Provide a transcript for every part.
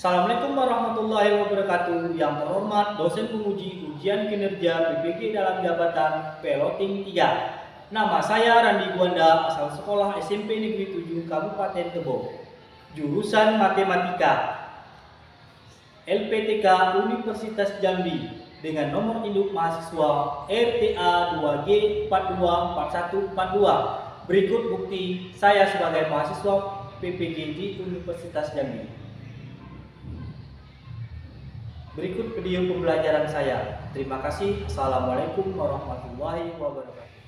Assalamualaikum warahmatullahi wabarakatuh. Yang terhormat dosen penguji ujian kinerja PPG dalam jabatan Peloting 3. Nama saya Randi Buanda, asal sekolah SMP Negeri 7 Kabupaten Tebo. Jurusan Matematika. LPTK Universitas Jambi dengan nomor induk mahasiswa RTA 2G 424142. Berikut bukti saya sebagai mahasiswa PPG di Universitas Jambi. Berikut video pembelajaran saya. Terima kasih. Assalamualaikum warahmatullahi wabarakatuh.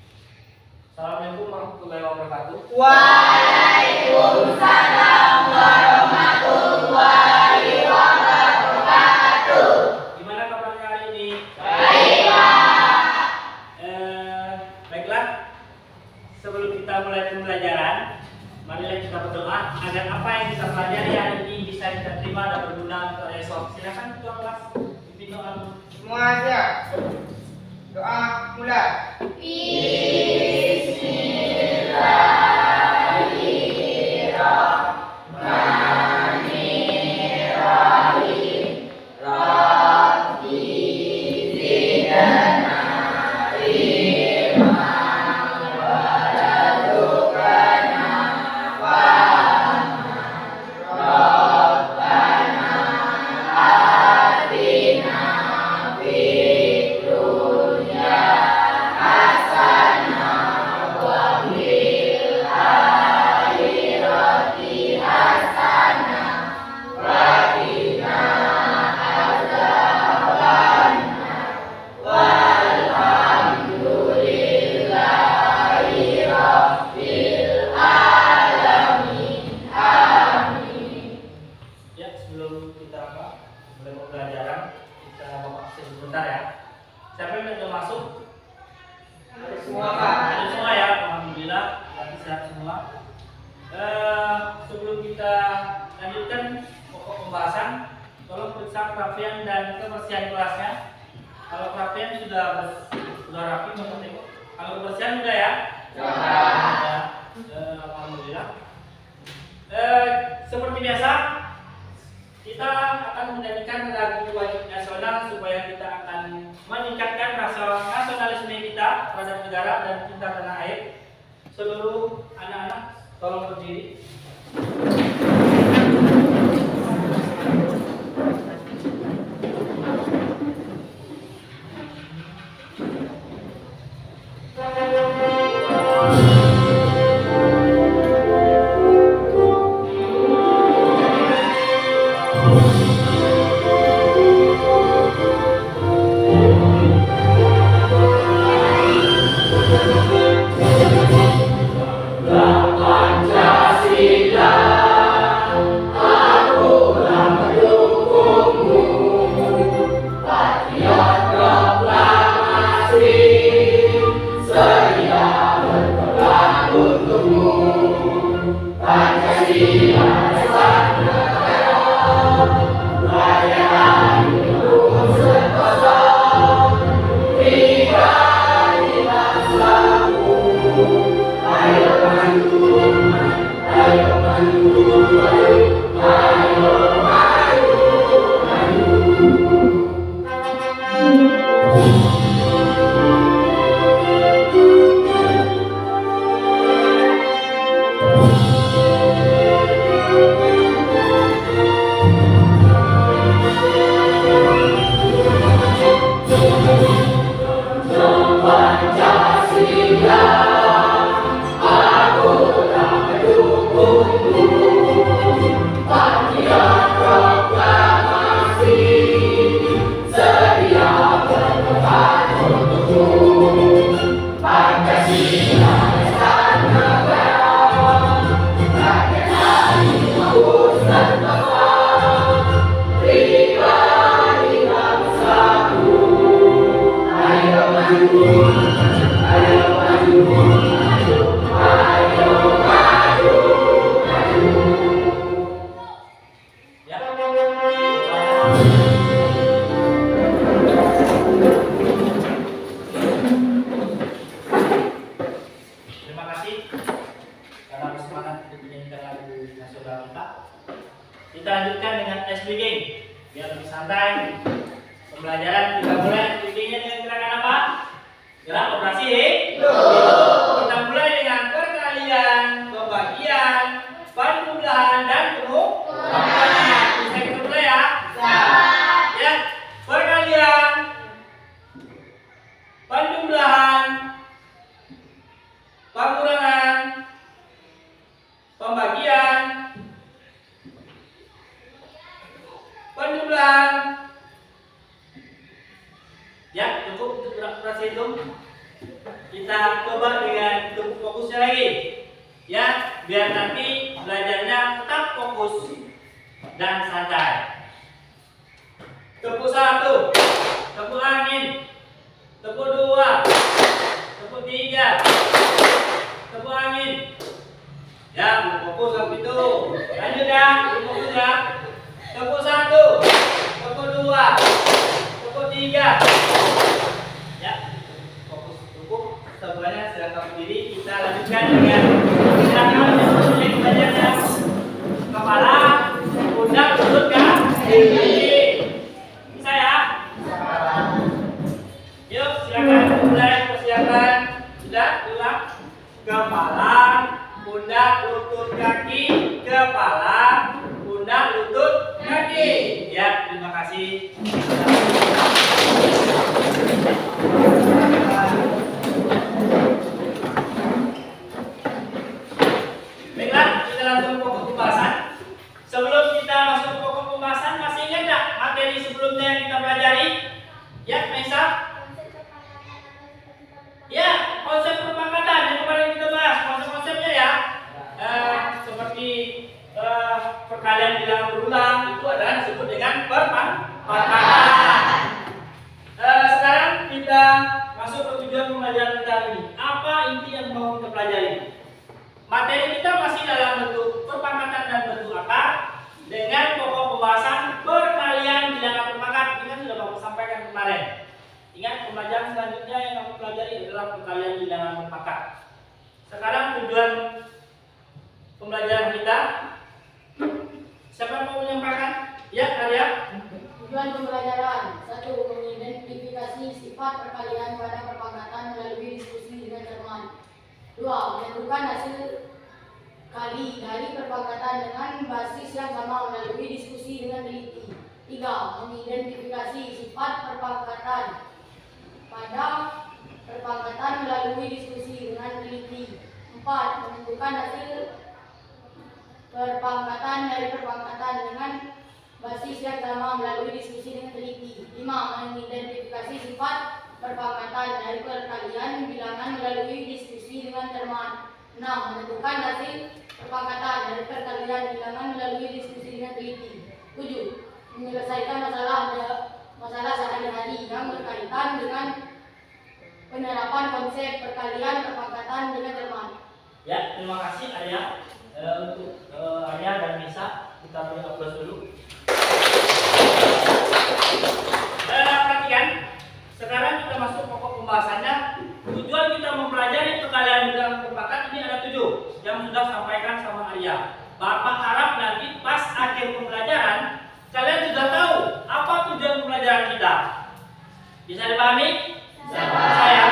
Assalamualaikum warahmatullahi wabarakatuh. Waalaikumsalam warahmatullahi wabarakatuh. Gimana kabarnya hari ini? Baik, Pak. Baiklah. Sebelum kita mulai pembelajaran, marilah kita berdoa agar apa yang kita pelajari hari ini bisa kita terima dan berguna untuk esok. Silakan ketua kelas pimpin doa. Semua siap. Doa mulai. Mulai pembelajaran, kita mau absen sebentar ya. Siapa yang sudah masuk? Semua, Pak. Ada semua ya, alhamdulillah. Berarti sehat semua. Sebelum kita lanjutkan pokok pembahasan, tolong periksa kerapian dan kebersihan kelasnya. Kalau kerapian sudah rapi, Bapak tengok. Kalau kebersihan sudah ya? Ya. Alhamdulillah. Seperti biasa, kita akan menyanyikan lagu wajib nasional supaya kita akan meningkatkan rasa nasionalisme kita terhadap negara dan cinta tanah air. Seluruh anak-anak tolong berdiri. Pancasila Kita lanjutkan dengan SBG biar lebih santai. Pembelajaran kita mulai SBG-nya dengan gerakan apa? Gerak operasi. Kita mulai dengan perkalian, pembagian, penjumlahan dan pengurangan. Bisa kita mulai ya? Ya, perkalian, penjumlahan, pengurangan, pembagian, penjumlahan. Ya, cukup untuk gerak operasi itu. Kita coba dengan tepuk fokusnya lagi. Ya, biar nanti belajarnya tetap fokus dan santai. Tepuk 1, tepuk angin, tepuk 2, tepuk 3, tepuk angin. Ya, fokus sampai itu. Lanjut ya, fokus ya. Tepuk 1, tepuk 2, tepuk 3. Ya, fokus cukup. Semuanya sedang berdiri. Kita lanjutkan dengan gerakan yang belajarnya. Kepala, pundak, lutut, kaki. Bisa ya? Yuk, silakan mulai persiapan. Sudah, ulang. Kepala, pundak, lutut, kaki. Kepala, pundak, lutut, kaki. Ya, terima kasih. Baiklah, kita langsung ke pokok pembahasan. Sebelum kita masuk ke pokok pembahasan, masih ingat tidak materi sebelumnya yang kita pelajari? Ya, Mesa? Ya, konsep perpangkatan yang kemarin kita bahas, konsep-konsepnya ya. Seperti perkalian bilangan berulang itu adalah disebut dengan perpangkatan. Sekarang kita masuk ke tujuan pembelajaran kita ini. Apa inti yang mau kita pelajari? Materi kita masih dalam bentuk perpangkatan dan bentuk akar dengan pokok pembahasan perkalian bilangan perpangkat. Ini sudah Bapak sampaikan kemarin. Ingat, pembelajaran selanjutnya yang kamu pelajari adalah perkalian bilangan perpangkat. Sekarang tujuan pembelajaran kita, siapa yang mau menyampaikan? Ya, Arya. Tujuan pembelajaran 1. Mengidentifikasi sifat perkalian pada perpangkatan melalui diskusi dengan cermat. 2. Menentukan hasil kali dari perpangkatan dengan basis yang sama melalui diskusi dengan teliti. 3. Mengidentifikasi sifat perpangkatan pada perpangkatan melalui diskusi dengan teliti. 4. Menentukan hasil perpangkatan dari perpangkatan dengan basis yang sama melalui diskusi dengan teliti. 5. Mengidentifikasi sifat perpangkatan dari perkalian bilangan melalui diskusi dengan cermat. 6. Menentukan hasil perpangkatan dari perkalian bilangan melalui diskusi dengan teliti. 7. Menyelesaikan masalah sehari-hari yang berkaitan dengan penerapan konsep perkalian perpangkatan dengan cermat. Ya, terima kasih Arya. Untuk Arya dan Nisa, kita beri aplaus dulu. Perhatikan, sekarang kita masuk pokok pembahasannya. Tujuan kita mempelajari perkalian bilangan perpangkat ini ada 7 yang sudah sampaikan sama Arya. Bapak harap nanti pas akhir pembelajaran kalian sudah tahu apa tujuan pembelajaran kita. Bisa dipahami? Saya.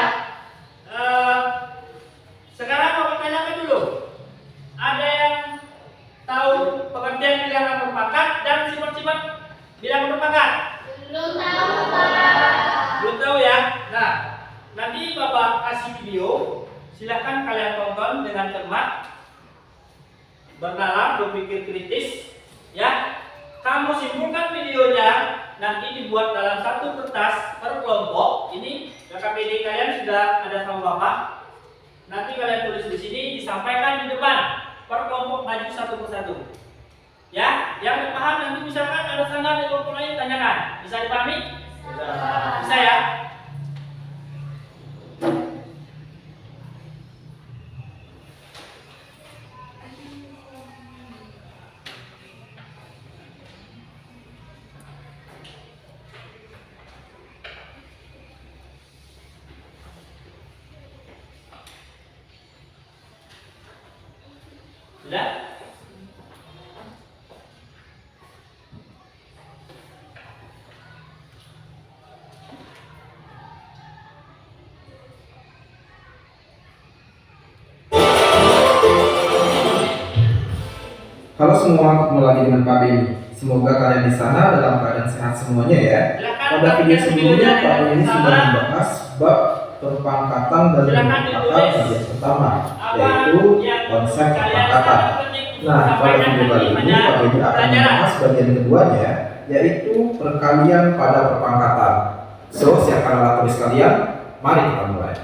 Sekarang Bapak tanyakan dulu. Ada yang tahu pengertian bilangan perpangkat dan sifat-sifat bilangan perpangkat? Belum tahu, Pak. Belum tahu ya? Nah, nanti Bapak kasih video. Silahkan kalian tonton dengan cermat, bernalar, berpikir kritis. Ya, kamu simpulkan videonya. Nanti dibuat dalam satu kertas per kelompok. Ini KKPD kalian sudah ada sama Bapak. Nanti kalian tulis di sini, disampaikan di depan. Per kelompok maju satu persatu. Ya, yang paham nanti misalkan ada sanggahan di kelompok lain tanyakan. Bisa dipahami? Bisa ya? Sudah? semua ketemu lagi dengan Pak Beni. Semoga kalian di sana dalam keadaan sehat semuanya ya. Pada video sebelumnya Pak Beni sudah membahas bab perpangkatan dan pengangkatan bagian pertama, yaitu konsep perpangkatan. Nah, pada video kali ini Pak Beni akan membahas bagian keduanya, yaitu perkalian pada perpangkatan. So, siapkan alat tulis kalian, mari kita mulai.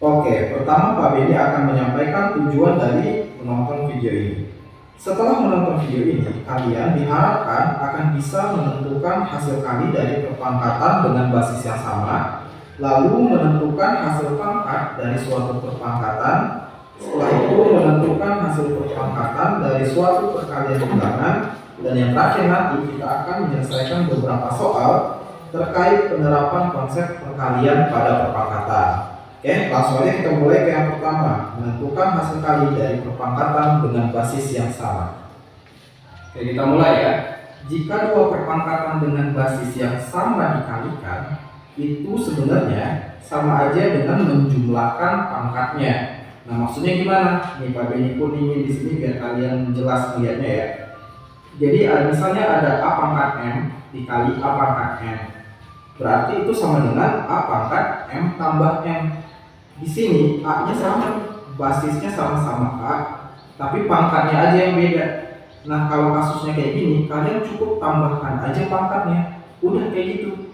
Oke, pertama Pak Beni akan menyampaikan tujuan dari menonton video ini. Setelah menonton video ini, kalian diharapkan akan bisa menentukan hasil kali dari perpangkatan dengan basis yang sama, lalu menentukan hasil pangkat dari suatu perpangkatan, setelah itu menentukan hasil perpangkatan dari suatu perkalian bilangan, dan yang terakhir nanti kita akan menyelesaikan beberapa soal terkait penerapan konsep perkalian pada perpangkatan. Oke, langsung aja kita mulai ke yang pertama, menentukan hasil kali dari perpangkatan dengan basis yang sama. Oke, kita mulai ya. Jika dua perpangkatan dengan basis yang sama dikalikan, itu sebenarnya sama aja dengan menjumlahkan pangkatnya. Nah, maksudnya gimana? Nih Pak Beni kuningin di sini biar kalian jelas melihatnya ya. Jadi misalnya ada A pangkat M dikali A pangkat M. Berarti itu sama dengan A pangkat M tambah M. Di sini A-nya sama, basisnya sama-sama A, tapi pangkatnya aja yang beda. Nah, kalau kasusnya kayak gini, kalian cukup tambahkan aja pangkatnya. Udah kayak gitu.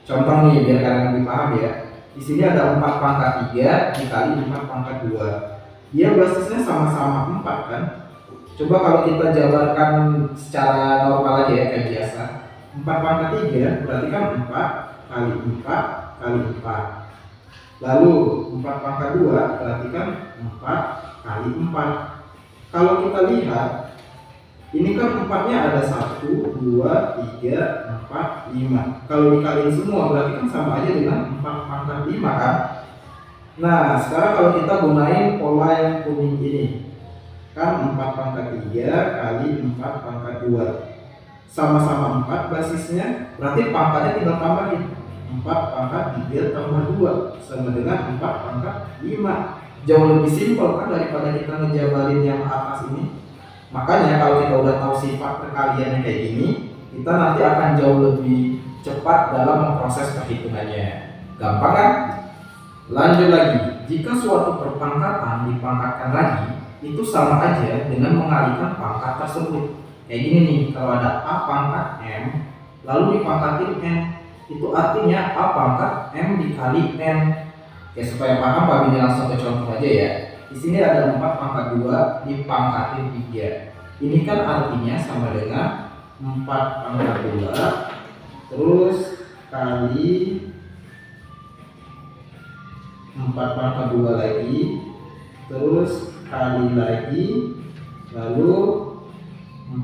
Contoh nih biar kalian lebih paham ya. Di sini ada 4 pangkat 3 dikali 4 pangkat 2. Dia basisnya sama-sama 4 kan? Coba kalau kita jabarkan secara normal aja ya kayak biasa. 4 pangkat 3 berarti kan 4 kali 4 kali 4. Lalu 4 pangkat 2 berarti kan 4 kali 4. Kalau kita lihat, ini kan 4-nya ada 1, 2, 3, 4, 5. Kalau dikaliin semua berarti kan sama aja dengan 4 pangkat 5 kan? Nah, sekarang kalau kita gunain pola yang kuning ini, kan 4 pangkat 3 kali 4 pangkat 2. Sama-sama 4 basisnya, berarti pangkatnya tinggal tambahin. 4 pangkat 3 tambah 2 sama dengan 4 pangkat 5. Jauh lebih simpel kan daripada kita ngejabarin yang atas ini. Makanya kalau kita udah tahu sifat perkaliannya kayak gini, kita nanti akan jauh lebih cepat dalam memproses perhitungannya. Gampang kan? Lanjut lagi, jika suatu perpangkatan dipangkatkan lagi, itu sama aja dengan mengalihkan pangkat tersebut. Kayak gini nih, kalau ada A pangkat M lalu dipangkatin N, itu artinya A pangkat M dikali N. Ya supaya paham Pak Beni langsung ke contoh aja ya. Di sini ada 4 pangkat 2 dipangkatin 3. Ini kan artinya sama dengan 4 pangkat 2 terus kali 4 pangkat 2 lagi terus kali lagi lalu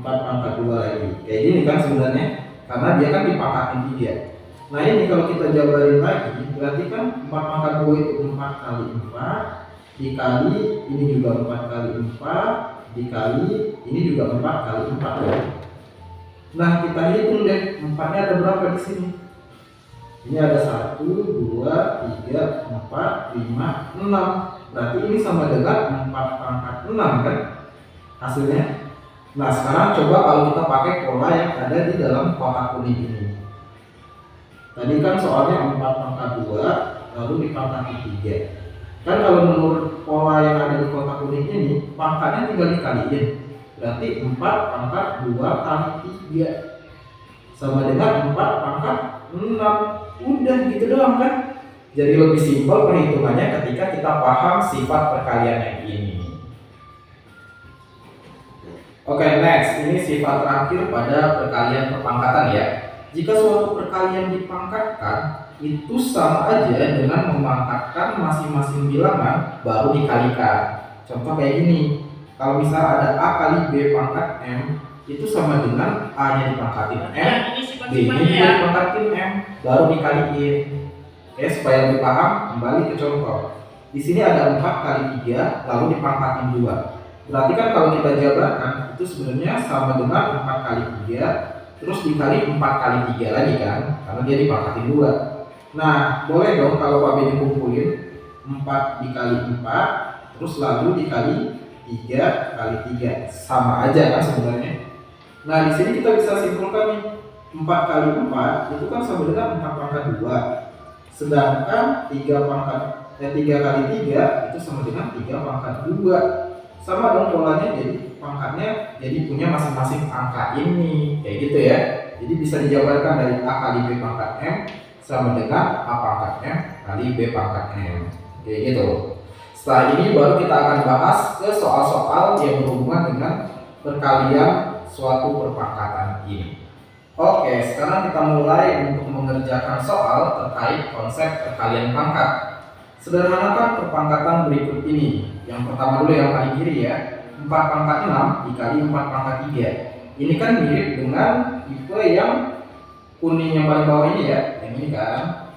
4 pangkat 2 lagi. Kayak gini kan sebenarnya karena dia kan dipangkatin 3. Nah ini kalau kita jabarin lagi, berarti kan 4 pangkat 2 itu 4 kali 4 dikali ini juga 4 kali 4 dikali ini juga 4 kali 4 ya. Nah kita hitung deh 4-nya ada berapa di sini? Ini ada 1, 2, 3, 4, 5, 6. Berarti ini sama dengan 4 pangkat 6 kan hasilnya. Nah sekarang coba kalau kita pakai pola yang ada di dalam kotak kuning ini. Tadi kan soalnya 4 pangkat 2 lalu dipangkati 3. Kan kalau menurut pola yang ada di kotak kuning ini, pangkatnya tinggal dikaliin. Berarti 4 pangkat 2 kali 3 sama dengan 4 pangkat 6. Udah gitu doang kan? Jadi lebih simpel perhitungannya ketika kita paham sifat perkalian yang ini. Oke, next. Ini sifat terakhir pada perkalian perpangkatan ya. Jika suatu perkalian dipangkatkan, itu sama aja dengan memangkatkan masing-masing bilangan baru dikalikan. Contoh kayak gini, kalau misal ada A kali B pangkat M, itu sama dengan A-nya dipangkatin M, B-nya juga dipangkatin M, baru dikaliin. Oke, supaya lebih paham, kembali ke contoh. Di sini ada 4 kali 3 lalu dipangkatin 2. Berarti kan kalau kita jabarkan itu sebenarnya sama dengan 4 kali 3 terus dikali 4 kali 3 lagi kan, karena dia dipangkatin 2. Nah, boleh dong kalau Pak Beni kumpulin 4 dikali 4 terus lalu dikali 3 kali 3, sama aja kan sebenarnya. Nah, di sini kita bisa simpulkan nih, 4 kali 4 itu kan sama dengan 4 pangkat 2. Sedangkan 3 kali 3 itu sama dengan 3 pangkat 2. Sama dong polanya, jadi pangkatnya jadi punya masing-masing angka ini, kayak gitu ya. Jadi bisa dijabarkan dari A kali B pangkat M sama dengan A pangkat M kali B pangkat M, kayak gitu. Setelah ini baru kita akan bahas ke soal-soal yang berhubungan dengan perkalian suatu perpangkatan ini. Oke, sekarang kita mulai untuk mengerjakan soal terkait konsep perkalian pangkat. Sederhanakan perpangkatan berikut ini. Yang pertama dulu yang paling kiri ya, 4 pangkat 6 dikali 4 pangkat 3. Ini kan mirip dengan tipe yang kuning yang paling bawah ini ya, yang ini kan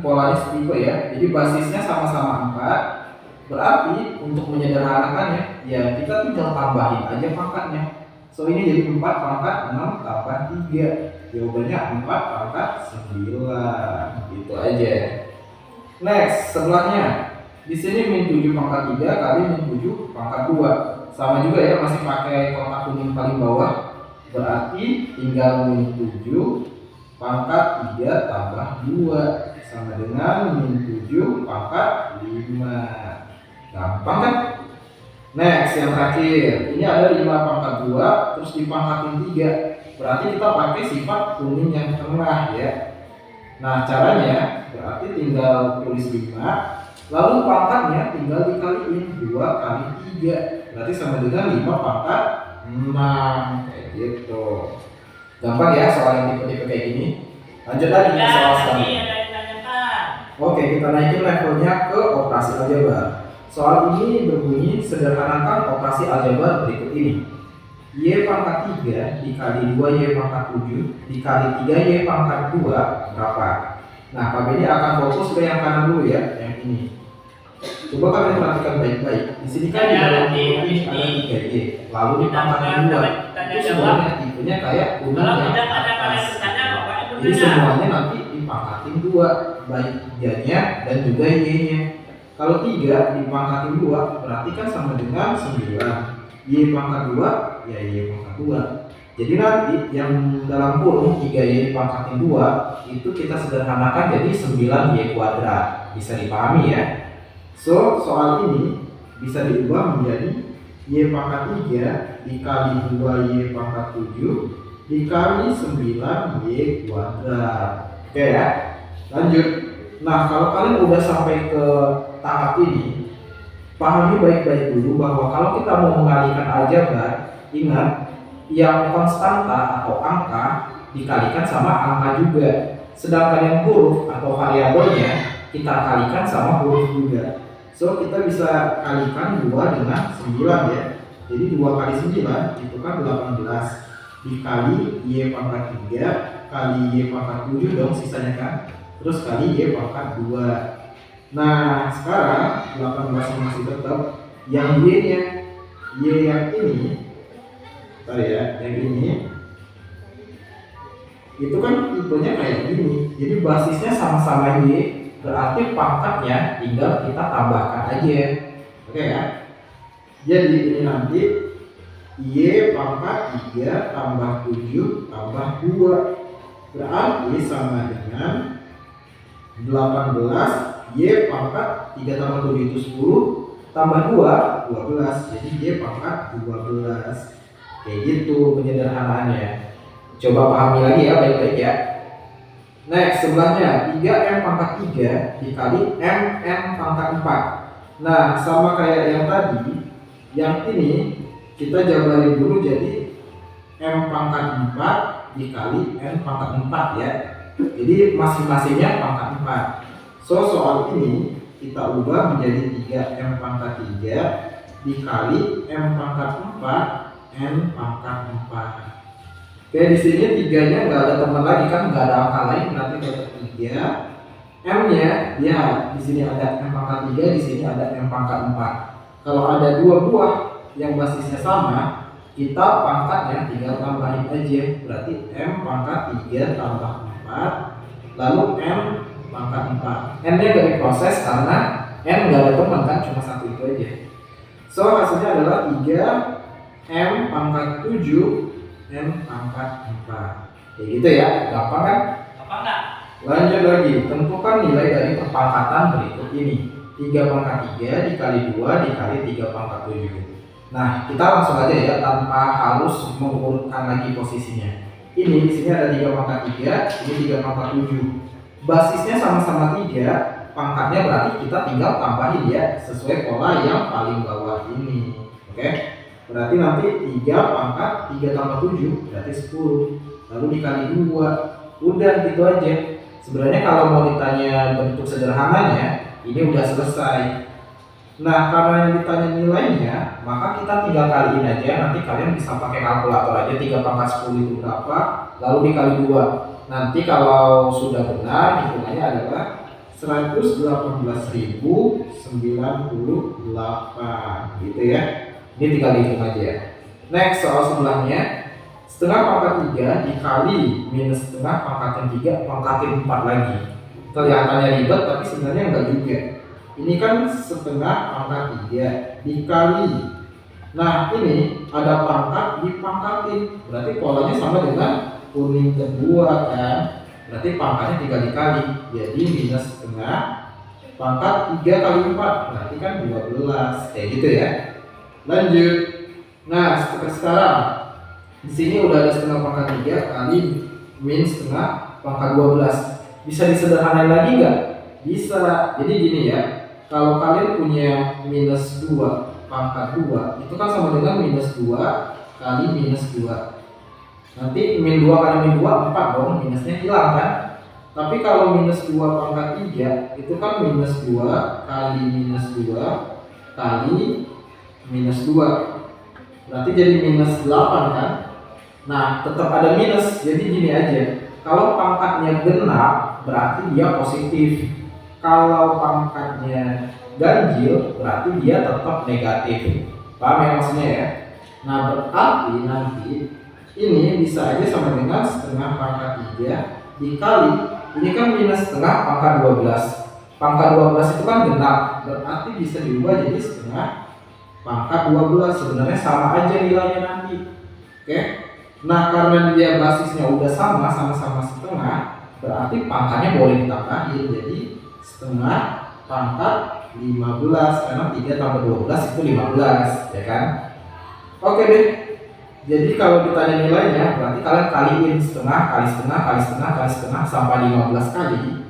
polanya setipe ya. Jadi basisnya sama-sama 4. Berarti untuk menyederhanakannya ya kita tinggal tambahin aja pangkatnya. So ini jadi 4 pangkat 6 tambah 3. Jawabannya 4 pangkat 9. Gitu aja. Next, sebelahnya. Di sini min 7 pangkat 3 kali min 7 pangkat 2. Sama juga ya, masih pakai kotak kuning paling bawah. Berarti tinggal min 7 pangkat 3 tambah 2 sama dengan min 7 pangkat 5. Gampang kan? Next, yang terakhir. Ini ada 5 pangkat 2 terus dipangkatin 3. Berarti kita pakai sifat kuning yang tengah ya. Nah, caranya berarti tinggal tulis 5, lalu pangkatnya tinggal dikaliin 2 kali 3. Berarti sama dengan 5 pangkat 6, kayak gitu. Gampang ya soal yang tipe-tipe kayak gini. Lanjut lagi ke soal selanjutnya. Oke, kita naikin levelnya ke operasi aljabar. Soal ini berbunyi sederhanakan operasi aljabar berikut ini. Y pangkat 3 dikali 2Y pangkat 7 dikali 3Y pangkat 2 berapa? Nah, Pak Beni akan fokus ke yang kanan dulu ya, yang ini. Coba kalian perhatikan baik-baik. Di sini kan di dalam ini ada 3Y, lalu dipangkatin 2. Itu sebenarnya tipenya kayak kuning yang atas. Jadi semuanya nanti dipangkatin 2, baik 3-nya dan juga Y-nya. Kalau 3 dipangkatin 2 berarti kan sama dengan 9. Y pangkat 2 ya Y pangkat 2. Jadi nanti yang dalam kurung 3Y dipangkatin 2 itu kita sederhanakan jadi 9Y kuadrat. Bisa dipahami ya. So, soal ini bisa diubah menjadi Y pangkat 3 dikali 2Y pangkat 7 dikali 9Y kuadrat. Oke ya. Lanjut. Nah, kalau kalian udah sampai ke tahap ini, pahami baik-baik dulu bahwa kalau kita mau mengalihkan aljabar, ingat yang konstanta atau angka dikalikan sama angka juga. Sedangkan yang huruf atau variabelnya kita kalikan sama huruf juga. So kita bisa kalikan 2 dengan 9 ya. Jadi 2 kali 9 itu kan 18 dikali Y pangkat 3 kali Y pangkat 7 dong sisanya kan. Terus kali Y pangkat 2. Nah, sekarang 18 masih tetap yang Y-nya. Y yang ini, bentar ya, yang ini itu kan tipenya kayak gini. Jadi basisnya sama-sama Y, berarti pangkatnya tinggal kita tambahkan aja. Oke ya. Jadi ini nanti Y pangkat 3 tambah 7 tambah 2 berarti sama dengan 18 Y pangkat 3 tambah 7 itu 10 tambah 2 12. Jadi Y pangkat 12. Kayak gitu penyederhanaannya. Coba pahami lagi ya baik-baik ya. Next, sebelahnya 3M pangkat 3 dikali MN pangkat 4. Nah, sama kayak yang tadi, yang ini kita jabarin dulu jadi M pangkat 4 dikali N pangkat 4 ya. Jadi masing-masingnya pangkat 4. So, soal ini kita ubah menjadi 3M pangkat 3 dikali M pangkat 4 N pangkat 4. Oke, di sini 3-nya nggak ada teman lagi kan, nggak ada angka lain, berarti dapat 3 M-nya, lihat di sini ada M pangkat 3, di sini ada M pangkat 4. Kalau ada dua buah yang basisnya sama, kita pangkatnya tinggal tambahin aja. Berarti M pangkat 3 tambah 4, lalu M pangkat 4. M-nya gak diproses karena M gak ada teman kan, cuma satu itu aja. So hasilnya adalah 3 M pangkat 7 M pangkat 4. Kayak gitu ya, gampang kan? Apa enggak? Lanjut lagi, tentukan nilai dari perpangkatan berikut ini. 3 pangkat 3 dikali 2 dikali 3 pangkat 7. Nah, kita langsung aja ya, tanpa harus mengurutkan lagi posisinya. Ini di sini ada 3 pangkat 3, ini 3 pangkat 7. Basisnya sama-sama 3, pangkatnya berarti kita tinggal tambahin ya, sesuai pola yang paling bawah ini. Oke? Berarti nanti 3 pangkat 3 tambah 7 berarti 10. Lalu dikali 2. Udah gitu aja. Sebenarnya kalau mau ditanya bentuk sederhananya, ini udah selesai. Nah, karena yang ditanya nilainya, maka kita tinggal kaliin aja. Nanti kalian bisa pakai kalkulator aja 3 pangkat 10 itu berapa, lalu dikali 2. Nanti kalau sudah benar, hitungannya adalah 118.098 gitu ya. Ini tinggal dihitung aja. Next, soal sebelahnya. Setengah pangkat 3 dikali minus setengah pangkat 3 pangkatin 4 lagi. Kelihatannya ribet tapi sebenarnya enggak juga. Ini kan setengah pangkat 3 dikali. Nah ini ada pangkat dipangkatin. Berarti polanya sama dengan kuning kedua kan. Berarti pangkatnya tinggal dikali. Jadi minus setengah pangkat 3 kali 4. Berarti kan 12. Kayak gitu ya. Lanjut. Nah sekarang di sini udah ada setengah pangkat 3 kali min setengah pangkat 12. Bisa disederhanain lagi nggak? Bisa. Jadi gini ya, kalau kalian punya minus 2 pangkat 2, itu kan sama dengan minus 2 kali minus 2. Nanti min 2 kali min 2, 4 dong, minusnya hilang kan? Tapi kalau minus 2 pangkat 3, itu kan minus 2 kali minus 2 kali minus 2. Berarti jadi minus 8 kan? Nah, tetap ada minus. Jadi gini aja. Kalau pangkatnya genap, berarti dia positif. Kalau pangkatnya ganjil, berarti dia tetap negatif. Paham ya maksudnya ya? Nah, berarti nanti ini bisa aja sama dengan setengah pangkat 3 dikali, ini kan minus setengah pangkat 12. Pangkat 12 itu kan genap, berarti bisa diubah jadi setengah pangkat 12. Sebenarnya sama aja nilainya nanti. Oke? Nah, karena dia basisnya udah sama-sama setengah, berarti pangkatnya boleh ditambahin. Jadi setengah pangkat 15, karena 3 tambah 12 itu 15, ya kan? Oke deh. Jadi kalau ditanya nilainya, berarti kalian kaliin setengah kali setengah kali setengah kali setengah sampai 15 kali.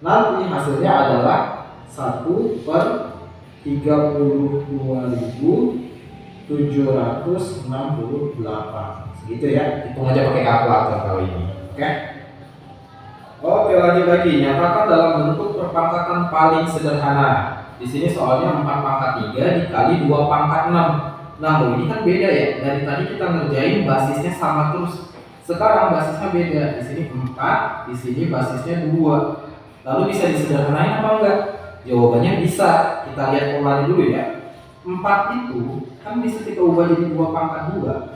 Nanti hasilnya adalah 1/32.768. Gitu ya, hitung aja pakai kalkulator kali ini. Oke? Oke, lanjut lagi. Nyatakan dalam bentuk perpangkatan paling sederhana. Di sini soalnya 4 pangkat 3 dikali 2 pangkat 6. Nah, ini kan beda ya. Dari tadi kita ngerjain basisnya sama terus. Sekarang basisnya beda. Di sini 4, di sini basisnya 2. Lalu bisa disederhanain apa enggak? Jawabannya bisa. Kita lihat polanya dulu ya. 4 itu kan bisa kita ubah jadi 2 pangkat 2.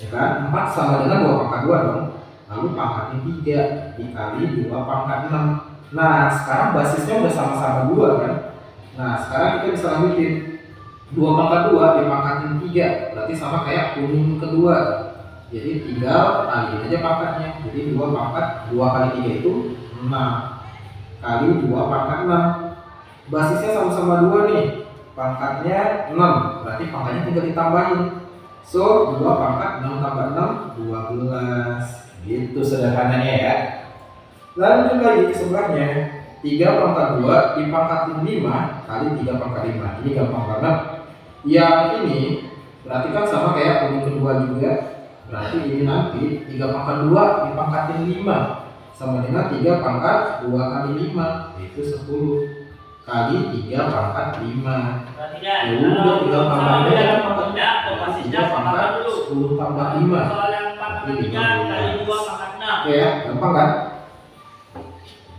Ya kan? 4 sama dengan 2 pangkat 2 dong. Lalu pangkatnya 3 dikali 2 pangkat 6. Nah, sekarang basisnya udah sama-sama 2 kan? Nah, sekarang kita bisa lanjutin. 2 pangkat 2 dipangkatin 3, berarti sama kayak kuning kedua. Jadi tinggal kaliin aja pangkatnya. Jadi 2 pangkat 2 kali 3 itu 6 kali 2 pangkat 6. Basisnya sama-sama 2 nih. Pangkatnya 6, berarti pangkatnya tinggal ditambahin. So, 2 pangkat 6 tambah 6, 12. Gitu sederhananya ya. Lanjut lagi ke sebelahnya. 3 pangkat 2 dipangkatin 5 kali 3 pangkat 5. Ini gampang banget. Yang ini berarti kan sama kayak kuning kedua juga. Berarti ini nanti 3 pangkat 2 dipangkatin 5 sama dengan 3 pangkat 2 kali 5, itu 10 kali 3 pangkat 5. Berarti kan, Ya udah, tinggal tambahin aja pangkat. tidak, posisinya 3 pangkat pangkat dulu. 10 tambah 5. Soal yang 4 kali 3 kali 2 pangkat 6. Oke ya, gampang kan?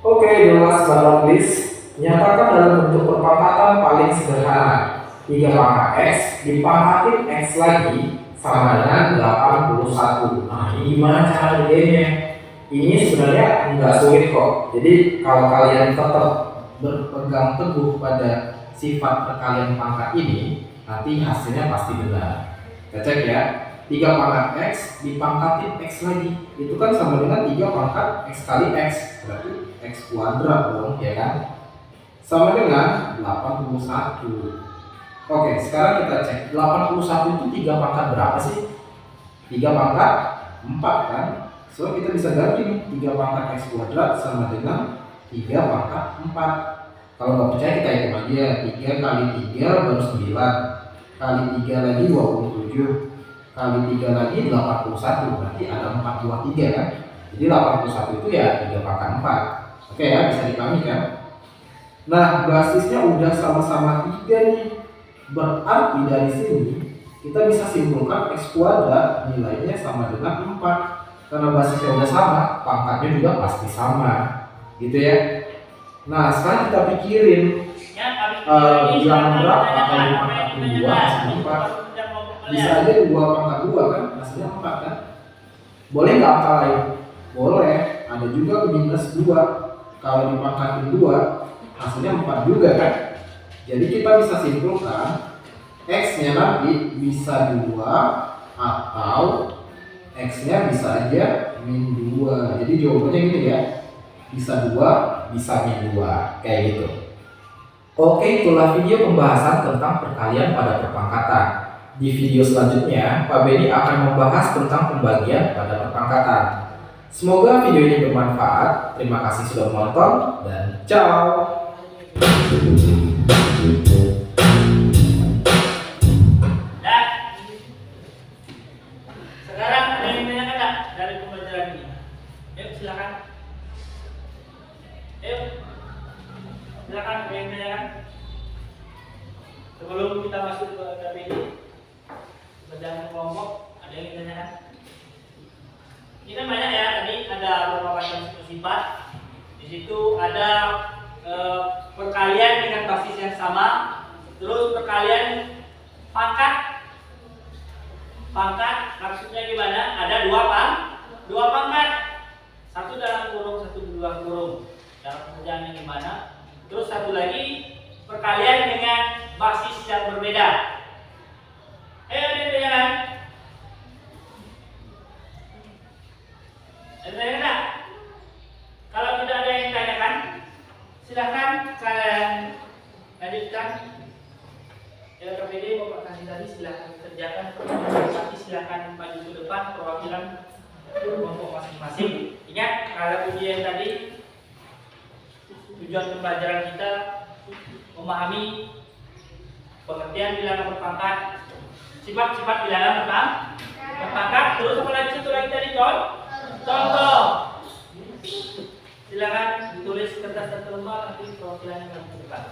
Oke, the last but not least, nyatakan dalam bentuk perpangkatan paling sederhana. 3 pangkat X dipangkatin X lagi sama dengan 81. Nah, ini gimana cara ngerjainnya? Ini sebenarnya nggak sulit kok. Jadi kalau kalian tetap berpegang teguh pada sifat perkalian pangkat ini, nanti hasilnya pasti benar. Kita cek ya. 3 pangkat X dipangkatin X lagi, itu kan sama dengan 3 pangkat X kali X, berarti X kuadrat dong, ya kan? Sama dengan 81. Oke, sekarang kita cek 81 itu 3 pangkat berapa sih? 3 pangkat 4 kan? So kita bisa ganti nih, 3 pangkat X kuadrat sama dengan 3 pangkat 4. Kalau nggak percaya kita hitung aja, 3 kali 3 baru 9, kali 3 lagi 27, kali 3 lagi 81, berarti ada 4, 2, 3 kan? Jadi 81 itu ya 3 pangkat 4. Oke ya, bisa dipahami kan? Nah, basisnya udah sama-sama 3 nih. Berarti dari sini kita bisa simpulkan X kuadrat nilainya sama dengan 4. Karena basisnya udah sama, pangkatnya juga pasti sama. Gitu ya. Nah, sekarang kita pikirin bilangan berapa kalau pangkat 2 hasilnya 4. Bisa aja 2 pangkat 2 kan, hasilnya 4 kan. Boleh nggak angka lain? Boleh. Ada juga minus 2. Kalau dipangkatin 2, hasilnya 4 juga kan. Jadi kita bisa simpulkan X-nya nanti bisa 2 atau X-nya bisa aja min 2. Jadi jawabannya gini ya, bisa 2, bisa min 2, kayak gitu. Oke, itulah video pembahasan tentang perkalian pada perpangkatan. Di video selanjutnya, Pak Benny akan membahas tentang pembagian pada perpangkatan. Semoga video ini bermanfaat. Terima kasih sudah menonton dan ciao. Sekarang ada yang menanyakan tak dari pembelajaran ini? Yuk silakan. Yuk silakan, ada yang menanyakan? Sebelum kita masuk ke KPD pembelajaran kelompok, ada yang menanyakan? Ini kan banyak ya, tadi ada beberapa macam sifat. Di situ ada perkalian dengan basis yang sama, terus perkalian pangkat. Pangkat maksudnya gimana? Ada dua pangkat, satu dalam kurung, satu di luar kurung. Dalam pengerjaannya gimana? Terus satu lagi perkalian dengan basis yang berbeda. Ayo ada yang tanyakan? Kalau tidak ada yang tanyakan, silahkan kalian lanjutkan. Ya, KPD Bapak Kasih tadi silahkan kerjakan, tapi silahkan maju ke depan perwakilan kelompok masing-masing. Ingat, kalau ujian tadi tujuan pembelajaran kita memahami pengertian bilangan berpangkat, sifat-sifat bilangan berpangkat, terus apa lagi satu lagi tadi contoh. Silakan ditulis kertas dan lembar, nanti perwakilan yang ke depan.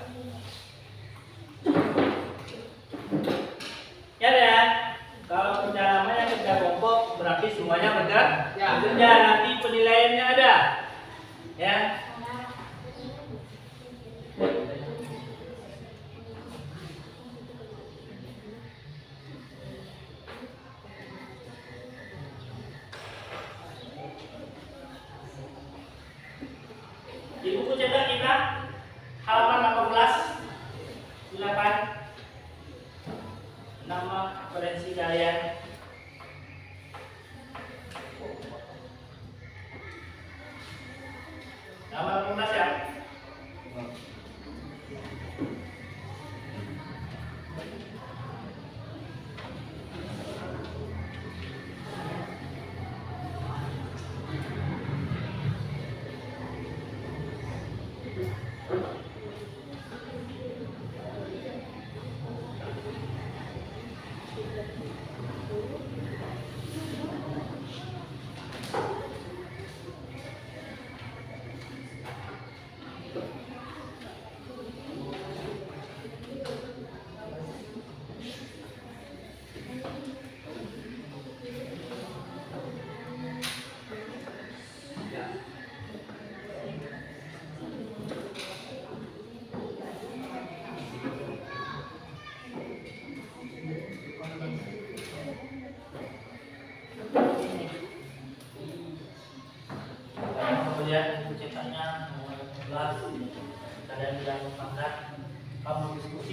Ya, kalau kerja namanya kerja kelompok berarti semuanya benar. Ya, nanti penilaiannya ada. Ya. Di buku cetak kita halaman 18, silakan nama referensi kalian. Nama 18 ya.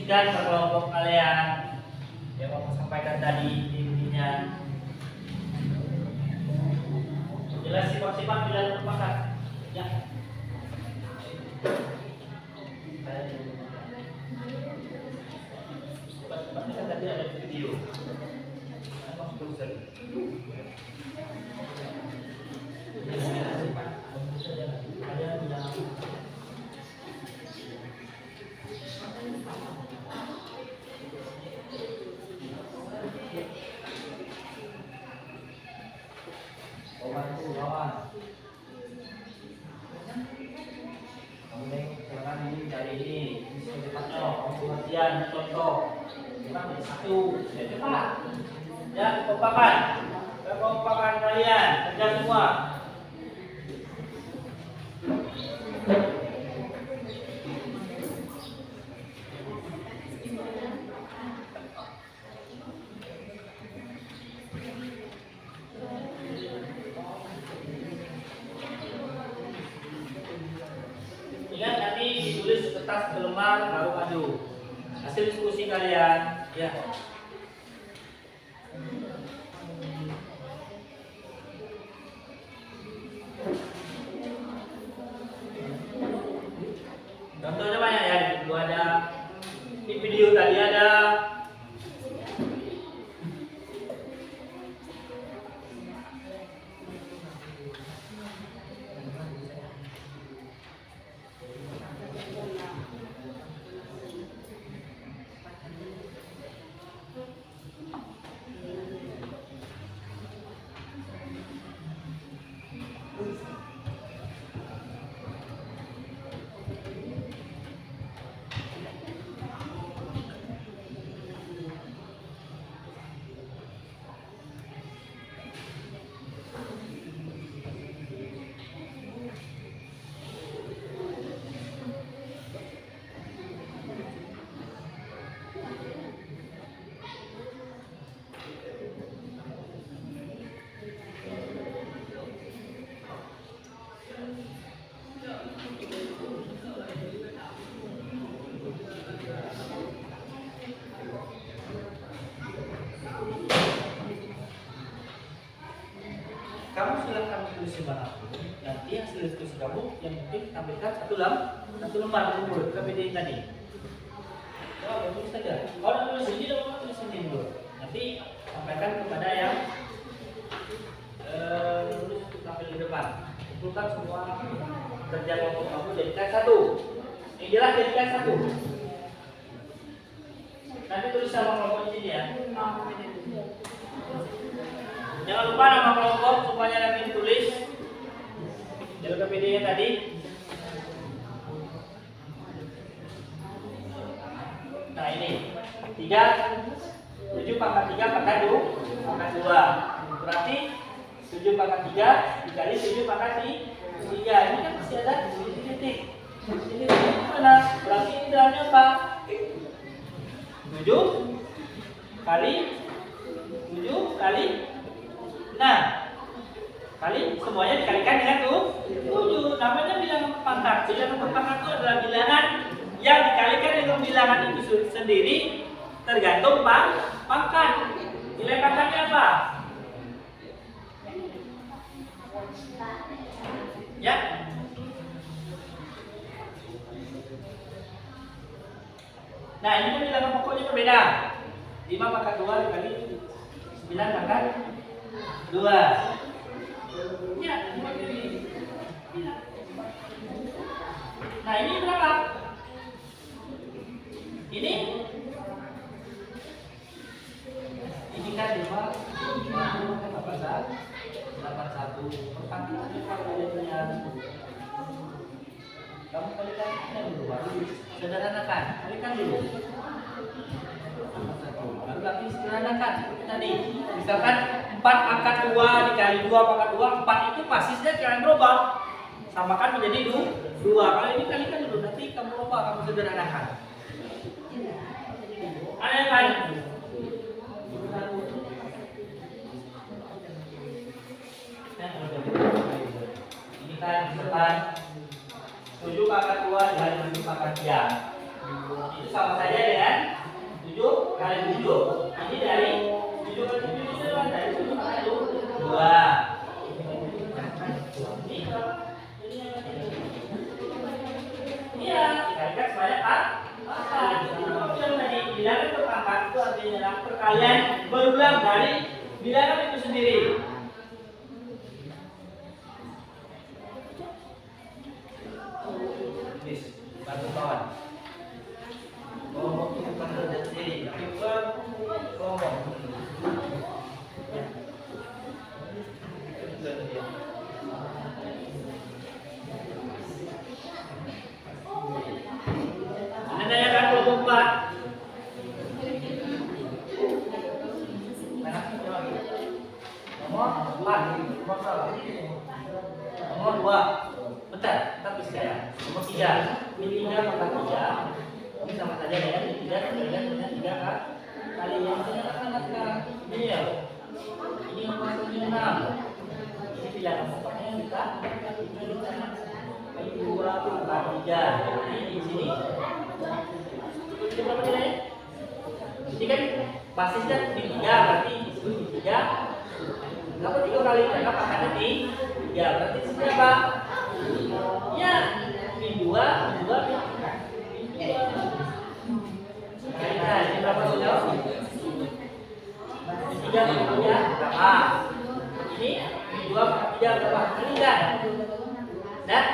diskusikan ke kelompok kalian yang aku sampaikan tadi intinya. Jelas sifat-sifat bila terpakat. Ya. Sifat-sifatnya kan tadi ada di video. Apa tulisan? Contoh, satu, cepat, ya kekompakan kalian, kerja semua. Ingat nanti ditulis kertas ke lembar baru maju. Hasil diskusi kalian, ya. Contohnya banyak ya, itu ada di video tadi ada kamu silahkan tulis manapun. Nanti hasil diskusi kamu yang penting tampilkan satu lembar dulu ke PD tadi. Oh, tulis saja. Kalau tulis ini dong, tulis ini dulu. Nanti sampaikan kepada yang tulis tampil di depan. Kumpulkan semua kerja kelompok kamu jadikan satu. Yang jelas jadikan satu. Nanti tulis sama kelompok di sini ya. Jangan lupa nama kelompok semuanya nanti ditulis. Jaga PD-nya tadi. Nah ini 7 pangkat 3 pangkat 2. Berarti 7 pangkat 3 dikali 7 pangkat 3. Ini kan masih ada titik. Ini mana? Berarti ini dalamnya apa? 7 kali 7 kali. Nah, kali semuanya dikalikan dengan 7. Namanya bilangan perpangkat. Bilangan perpangkat itu adalah bilangan yang dikalikan dengan bilangan itu sendiri tergantung pangkat. Nilai pangkatnya apa? Ya. Nah, ini kan bilangan pokoknya berbeda. 5 pangkat 2 dikali 9 pangkat 2. Ya, seperti ini. Nah, ini berapa? Ini kan 5 81. Perpangkatannya kalkulasinya. Kamu kalikan dulu, baru sederhanakan. Kalikan dulu. Baru lagi sederhanakan seperti tadi. Misalkan 4 pangkat 2 dikali 2 pangkat 2, 4 itu basisnya jangan berubah. Samakan menjadi 2. Kalau ini kalikan dulu, nanti kamu ubah, kamu sederhanakan. Ada yang lain? Ini kan misalkan 7 pangkat 2 dan 7 pangkat 3. Itu sama saja dengan 7. Ini dari 7 kali 7 itu dari 7 kali 2. Iya, dikalikan sebanyak 4. Yang tadi bilangan perangkat itu artinya adalah perkalian berulang dari bilangan itu sendiri. Bantu kawan. Kelompok itu bukan kerja sendiri, tapi bukan kelompok. Anda yang akan kelompok 4. Nomor 4, nomor berapa? Nomor 2. Bentar, tapi sekarang. Nomor 3. Ini 3 pangkat 3. Ini sama saja ya. Ini 3 dikalikan dengan 3 kali yang sangat-sangat ini ya. Ini yang masuknya 6. Ini bilangan pokoknya kita kali 2 pangkat 3. Ini di sini. Itu berapa nilainya? Ini kan basisnya di 3, berarti disebut di 3. Kenapa 3 kali? Karena pangkatnya di 3. Berarti di sini apa? Ya, min 2, min 2, min 3. Nah, ini berapa jauh? Min 3 min 3 berapa? Ini min 2 min 3 berapa? Kalikan. Nah,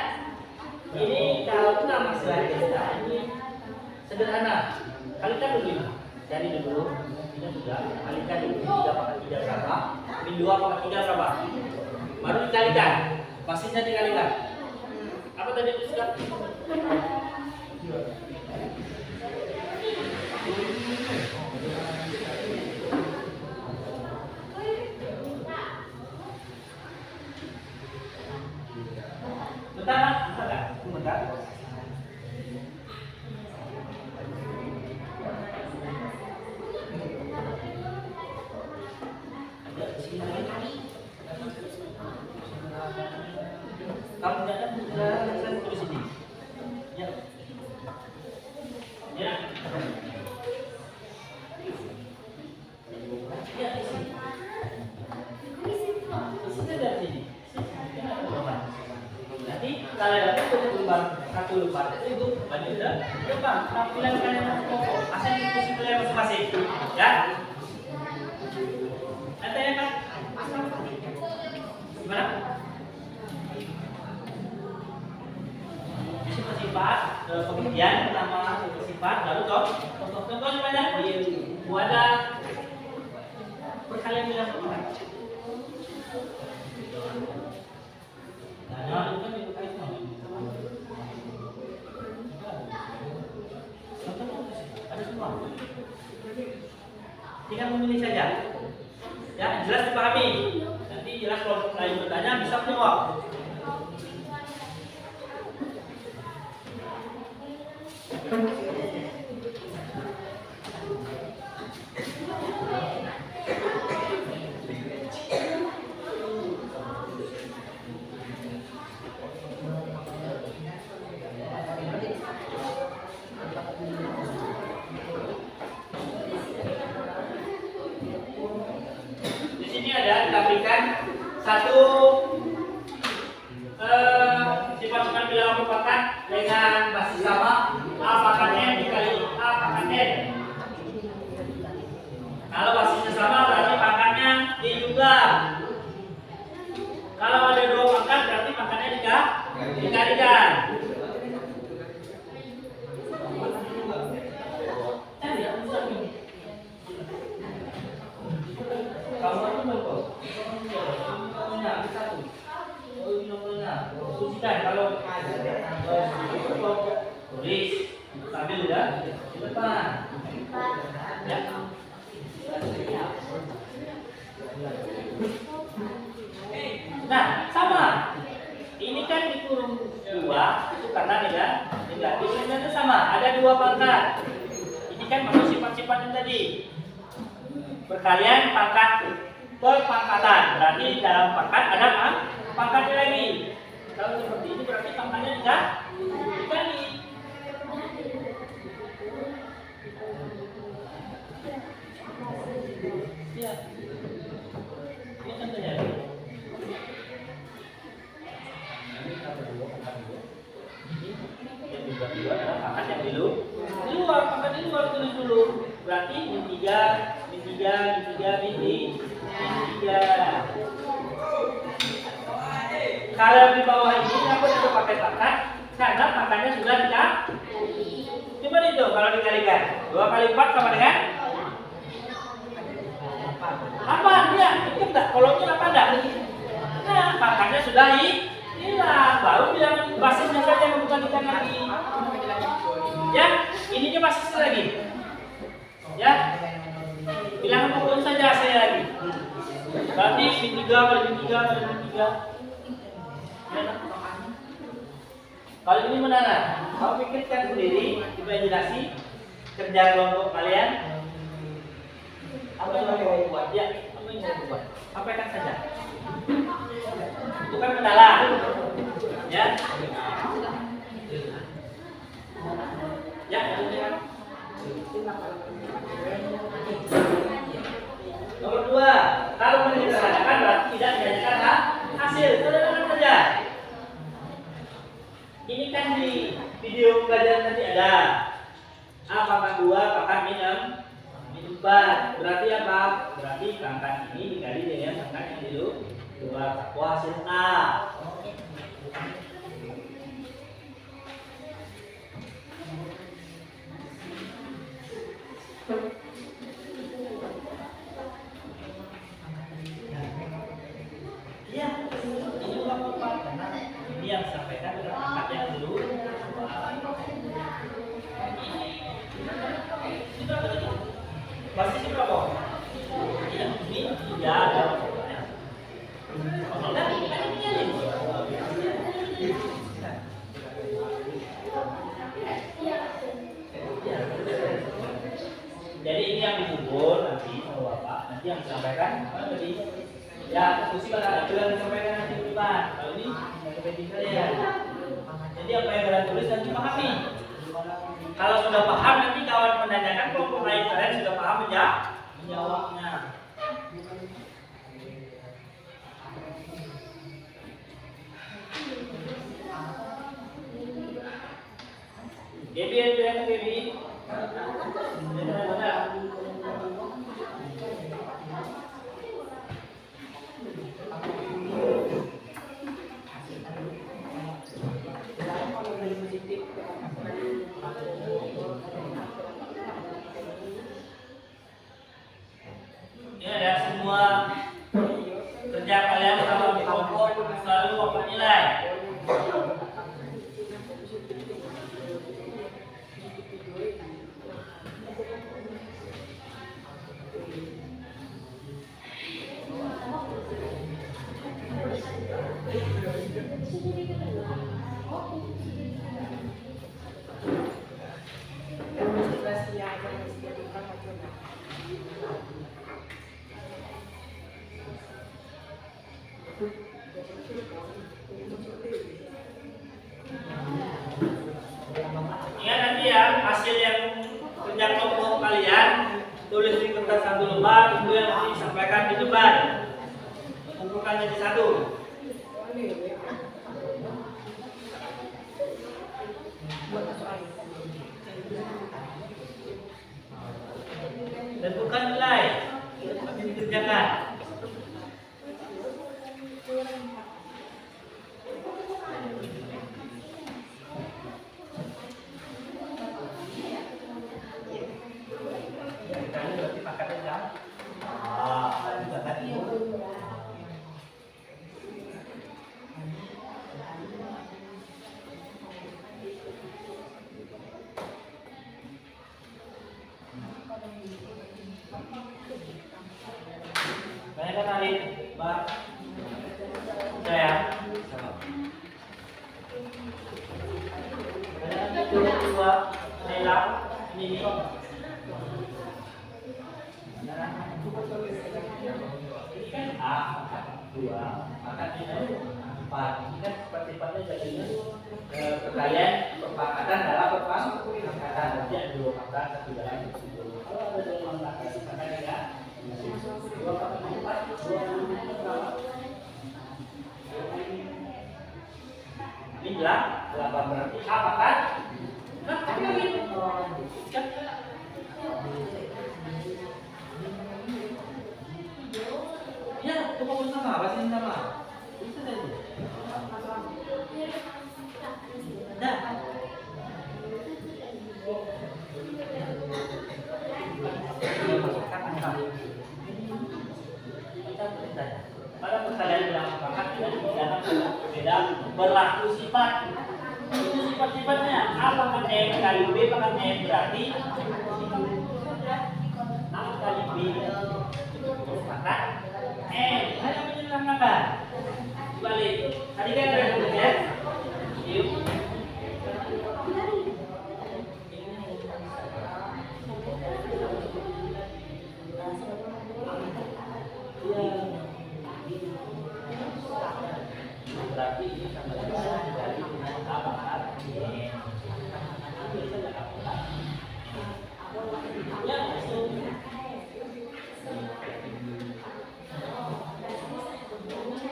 ini kalau itu nama selanjutnya ini sederhana. Kalikan dulu 5. Dari dulu kita sudah kalikan dulu 3 pangkat 3 berapa? Min 2 pangkat 3 berapa? Baru dikalikan. Basisnya dikalikan. Apa tadi itu sudah? Bentar. Kamu tidak ada tulis ini. Ya. Ya. Ya, di sini. Di sini dari sini. Nanti kalau ada satu lembar itu bagi sudah depan tampilan kalian pokok asal diskusi kalian masing-masing. Ya. Ada yang kan? Gimana? Sifat, kemudian pertama sifat, lalu contoh semuanya ada perkalian bilang perkalian. Nah, itu kan itu kait ada semua. Tinggal memilih saja. Ya, jelas dipahami. Nanti jelas kalau lain bertanya bisa menjawab. Di sini ada ditampilkan satu sifat bilangan merupakan dengan basis sama A pangkat N dikali A pangkat N. Kalau basisnya sama berarti pangkatnya dijumlah. Kalau ada 2 pangkat berarti pangkatnya dikalikan. Kalau tulis sambil udah di depan. Ya. Nah, sama. Ini kan dikurung 2 itu karena negatif. Ini sama. Ada 2 pangkat. Ini kan masuk sifat-sifat yang tadi. Perkalian pangkat perpangkatan. Berarti dalam pangkat ada pangkatnya lagi. Kalau seperti ini berarti pangkatnya dikali. Ya. Ini contohnya. Ini kalau dua pangkat dua. Ini yang juga dua adalah pangkat yang di luar, pangkat di luar tulis dulu. Berarti min 3, min 3, min 3, min 3. Kalau di bawah ini kenapa tidak pakai pangkat? Karena pangkatnya sudah dikali. Coba itu kalau dikalikan 2 kali 4 sama dengan apa? Dia itu enggak, kolomnya apa enggak? Nah, pangkatnya sudah hilang, baru bilangan basisnya saja yang bukan lagi. Ya, ininya basisnya lagi. Ya, bilangan pokoknya saja saya lagi. Berarti min 3 kali min 3 kali min 3. Kalau ini benar, kamu pikirkan sendiri, imajinasi kerja kelompok kalian. Apa yang mau buat? Ya, apa yang mau buat? Sampaikan saja. Itu kan kendala, ya. Ya, nomor 2, kalau menyederhanakan berarti tidak menjadikan hasil. Sederhana saja. Ini kan di video pelajaran tadi ada A pangkat 2 pangkat min 4. Berarti apa? Berarti pangkat ini dikali dengan pangkat yang di luar. Hasil A. Ya, ini juga karena ini yang disampaikan adalah pangkat yang dulu. Pasti berapa? Ini tidak ada. Jadi ini yang dikubur nanti sama Bapak, nanti yang disampaikan tadi. Ya, diskusi pada yang disampaikan nanti di depan. Kalau ini yang saya. Jadi apa yang kalian tulis dan dipahami. Kalau sudah paham nanti kawan menanyakan kelompok lain kalian sudah paham menjawabnya. Baby. Ini ada semua kerja kalian kalau di kelompok selalu dapat nilai. Ingat nanti ya, hasil yang kerja kelompok kalian tulis di kertas 1 lembar, kemudian nanti disampaikan di depan, kumpulkan jadi 1. Tentukan nilai yang dikerjakan. Banyak kan hari, Mbak? Saya. Banyak kan itu 2, Nela, ini. Ini kan A, 2, maka ini 4. Ini kan sifatnya jadinya kalian perpangkatan dalam perpangkatan. Nanti ada 2 pangkat, 1 dalam 10. Kalau ada 2 pangkatan, maka tidak. berarti apa kan? Nah, tapi lagi. Ya, pokoknya sama, bahasa yang sama. Bisa saja. Nah. Pada pertanyaan bilang apakah tidak dipidana karena berbeda berlaku sifat. Itu sifat-sifatnya A pangkat M kali B pangkat M berarti A kali B pangkat M. Ada menyerangkan balik. Tadi kan ada ya. Yuk. Berarti ini sama dari apa ya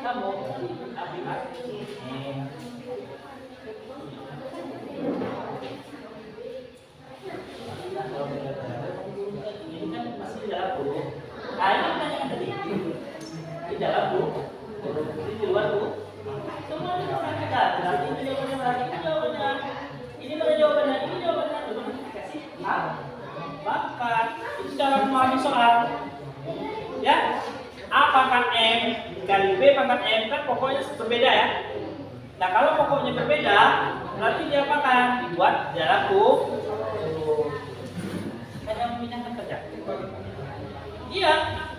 kamu ini kan masih di dalam buku. Nah, ini pertanyaan tadi di dalam buku, di luar buku. Semua disampaikan. Berarti ini jawabannya, berarti ini jawabannya. Ini mana jawabannya? Ini jawabannya. Belum dikasih pangkat. Itu cara memahami soal. Ya, A pangkat M kali B pangkat M kan pokoknya berbeda ya. Nah kalau pokoknya berbeda, berarti dia akan dibuat dalam buku. Hanya memindahkan saja. Iya,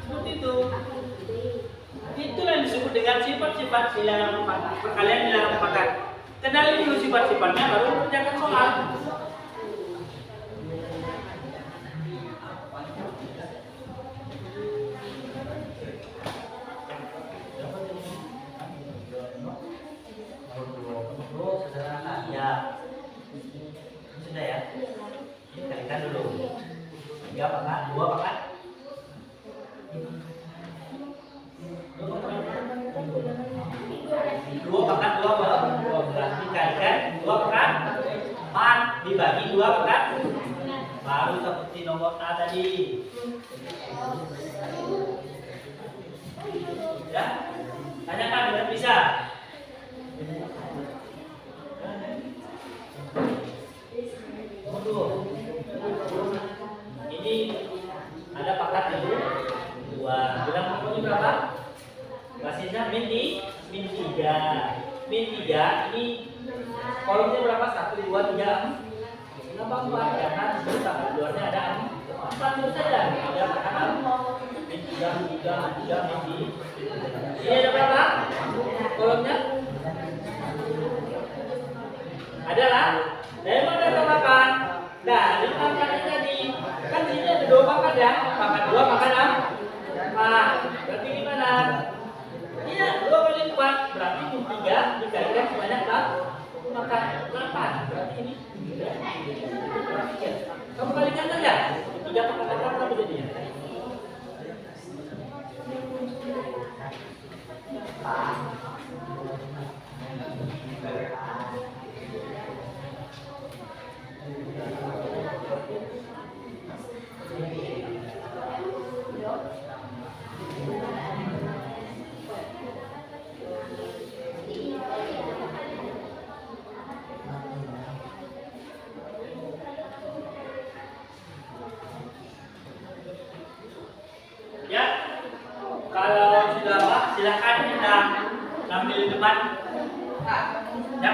seperti itu. Itulah yang disebut dengan sifat-sifat bilangan perkalian bilangan pangkat. Kenali dulu sifat-sifatnya baru mengerjakan soal. Ya, sudah ya. Ini kalikan dulu. 3 pangkat, 2 pangkat. Dua pangkat berarti kalikan 2 pangkat 4 dibagi 2 pangkat baru seperti nomor A tadi. Ya, tanyakan dengan bisa. Ini ada pangkat dulu 2. Bilang pokoknya berapa? Basisnya min 3. Min 3 ini kolomnya berapa? 1, 2, 3. Kenapa 4? Karena di luarnya ada 4 terus saja. Ada pangkat min 3, min 3, min 3. Ini ada berapa? Kolomnya? Adalah dari mana tambahkan? Nah, ini pangkatnya tadi. Kan sini ada 2 pangkat ya. Pangkat 2, pangkat 4. Berarti gimana? Iya, 2 kali 4 berarti 3 dikalikan sebanyak 8. Berarti ini kamu kalikan saja. 3 pangkat 8 berapa jadinya? Ya, kalau sudah Pak, silakan kita ambil di depan. Ya.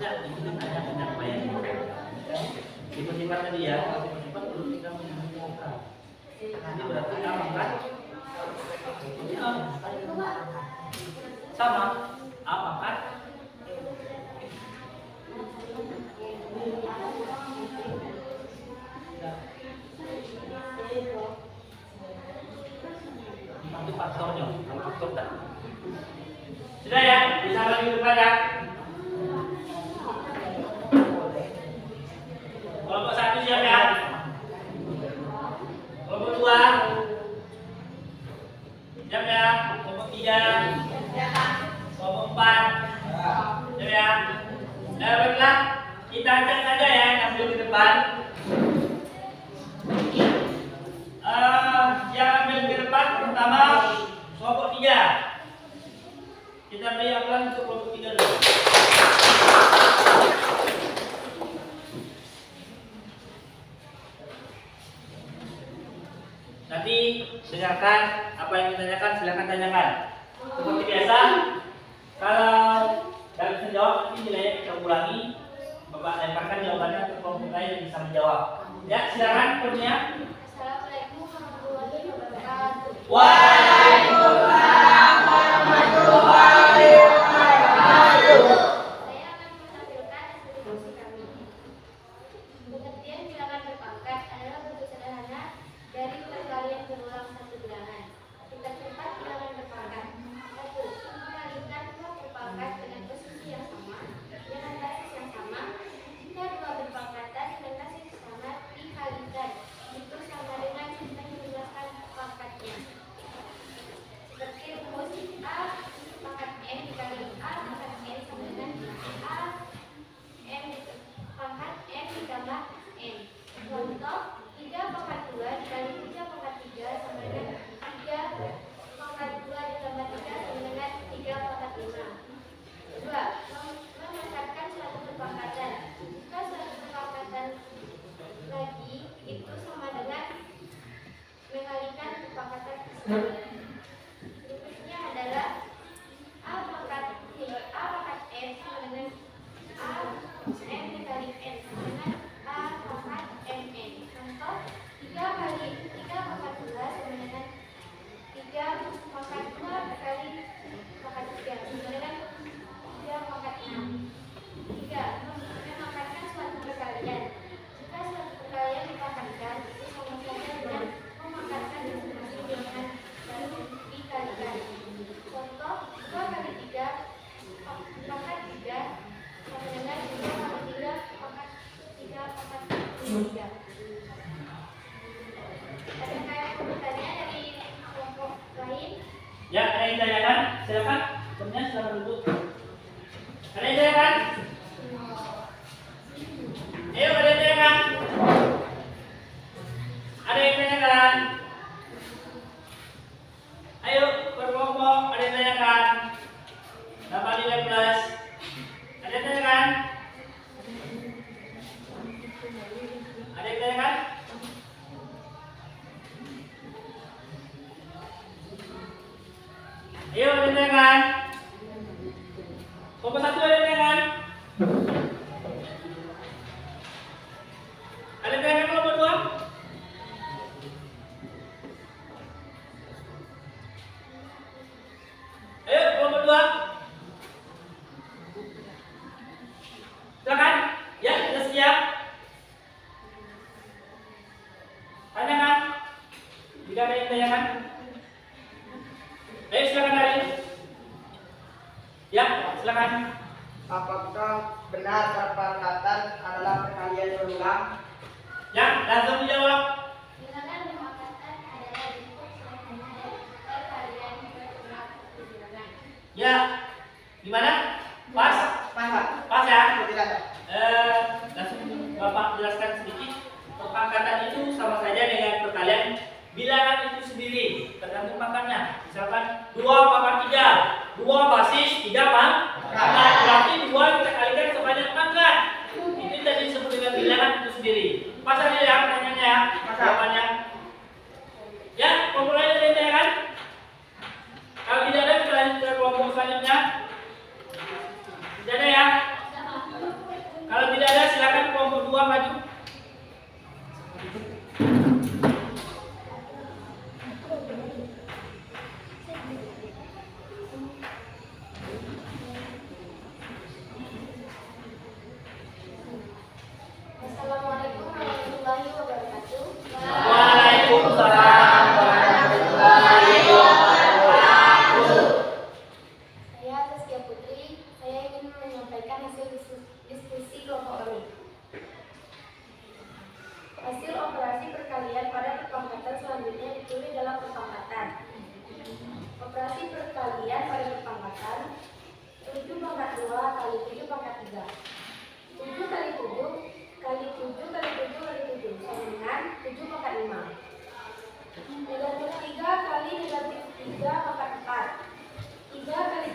Ya, ini hanya penyampaian. Sifat-sifat tadi ya, sifat belum kita menemukan. Nanti berarti apa kan? Sama, apa kan? Itu faktornya, faktor tak. Sudah ya, bisa lagi depan ya. Kelompok 1 siap ya. Kelompok 2 siap ya. Kelompok ambil ke depan. Yang ambil ke depan pertama kelompok 3. Kita beri aplaus untuk kelompok 3 dulu. Nanti dengarkan apa yang ditanyakan, silakan tanyakan. Seperti biasa, kalau tidak bisa jawab nanti nilainya kita ulangi. Bapak lemparkan jawabannya ke kelompok lain yang bisa menjawab. Ya, silakan Kurnia. Assalamualaikum warahmatullahi wabarakatuh. Waalaikumsalam warahmatullahi wabarakatuh. Saya akan menampilkan ekspresi kami. Pengertian bilangan berpangkat adalah bentuk sederhana dari perkalian berulang satu bilangan. Kita cepat bilangan berpangkat. 1. Kalikan dua berpangkat dengan posisi yang sama dengan basis yang sama. Jika dua berpangkatan dengan basis sama dikalikan, itu sama dengan kita menjelaskan pangkatnya. Seperti rumus A pangkat N dikali A pangkat N sama dengan A N pangkat N ditambah N. Contoh 3 pangkat 2 dikali 3 pangkat 3 sama dengan 3 pangkat 2 ditambah 3 sama dengan 3 pangkat 5. 2. Memasarkan suatu perpangkatan. Jika suatu perpangkatan lagi itu sama dengan mengalikan perpangkatan tersebut. Berikutnya adalah A pangkat N sama dengan A N dikali N sama dengan A pangkat MN. Contoh 3 kali 3 pangkat 2 sama dengan 3 pangkat 2 dikali pangkat 3 sama dengan 3 pangkat 6. 3. Memakankan suatu perkalian. Jika suatu perkalian dipangkatkan, itu sama saja dengan memakankan masing-masing bilangan dan dikalikan. Contoh 2 kali 3 pangkat 3 sama dengan 3 kali 3 pangkat 3 pangkat 3. Adakah yang bertanya dari kelompok lain? Ya, ada yang tanyakan? Silakan. Kurnia silakan duduk. Ada yang tanyakan? Ayo, ada yang tanyakan? Ada yang tanyakan? Ayo, berkelompok. Ada yang tanyakan? Dapat nilai plus. Ada yang tanyakan? Ada yang tanyakan? Ayo, ada yang tanyakan? Kelompok 1 ada yang tanyakan? Ada yang tanyakan kelompok 2? Ayo, kelompok 2. Silakan. Ya, sudah siap. Tanyakan. Jika ada yang tanyakan. Ayo, silakan Ari. Ya, silakan. Apakah benar perpangkatan adalah perkalian berulang? Ya, langsung dijawab. Bilangan berpangkatan adalah bentuk sederhana dari perkalian berulang satu bilangan. Ya, gimana? Pas? Masa? Pas ya? Tidak. Langsung Bapak jelaskan sedikit. Perpangkatan itu sama saja dengan perkalian bilangan itu sendiri, tergantung pangkatnya. Misalkan 2 pangkat 3, 2 basis, 3 pangkat. Berarti 2 kita kalikan sebanyak pangkat. Itu tadi disebut dengan bilangan itu sendiri. Pas aja ya pertanyaannya ya, jawabannya. Ya, kelompok lain ada yang tanyakan? Kalau tidak ada, kita lanjut ke kelompok selanjutnya. Tidak ada ya? Kalau tidak ada, silakan kelompok 2 maju. Assalamualaikum warahmatullahi wabarakatuh. Waalaikumsalam warahmatullahi wabarakatuh. Saya Saskia Putri. Saya ingin menyampaikan Negatif 3 kali negatif 3 pangkat 4. 3 kali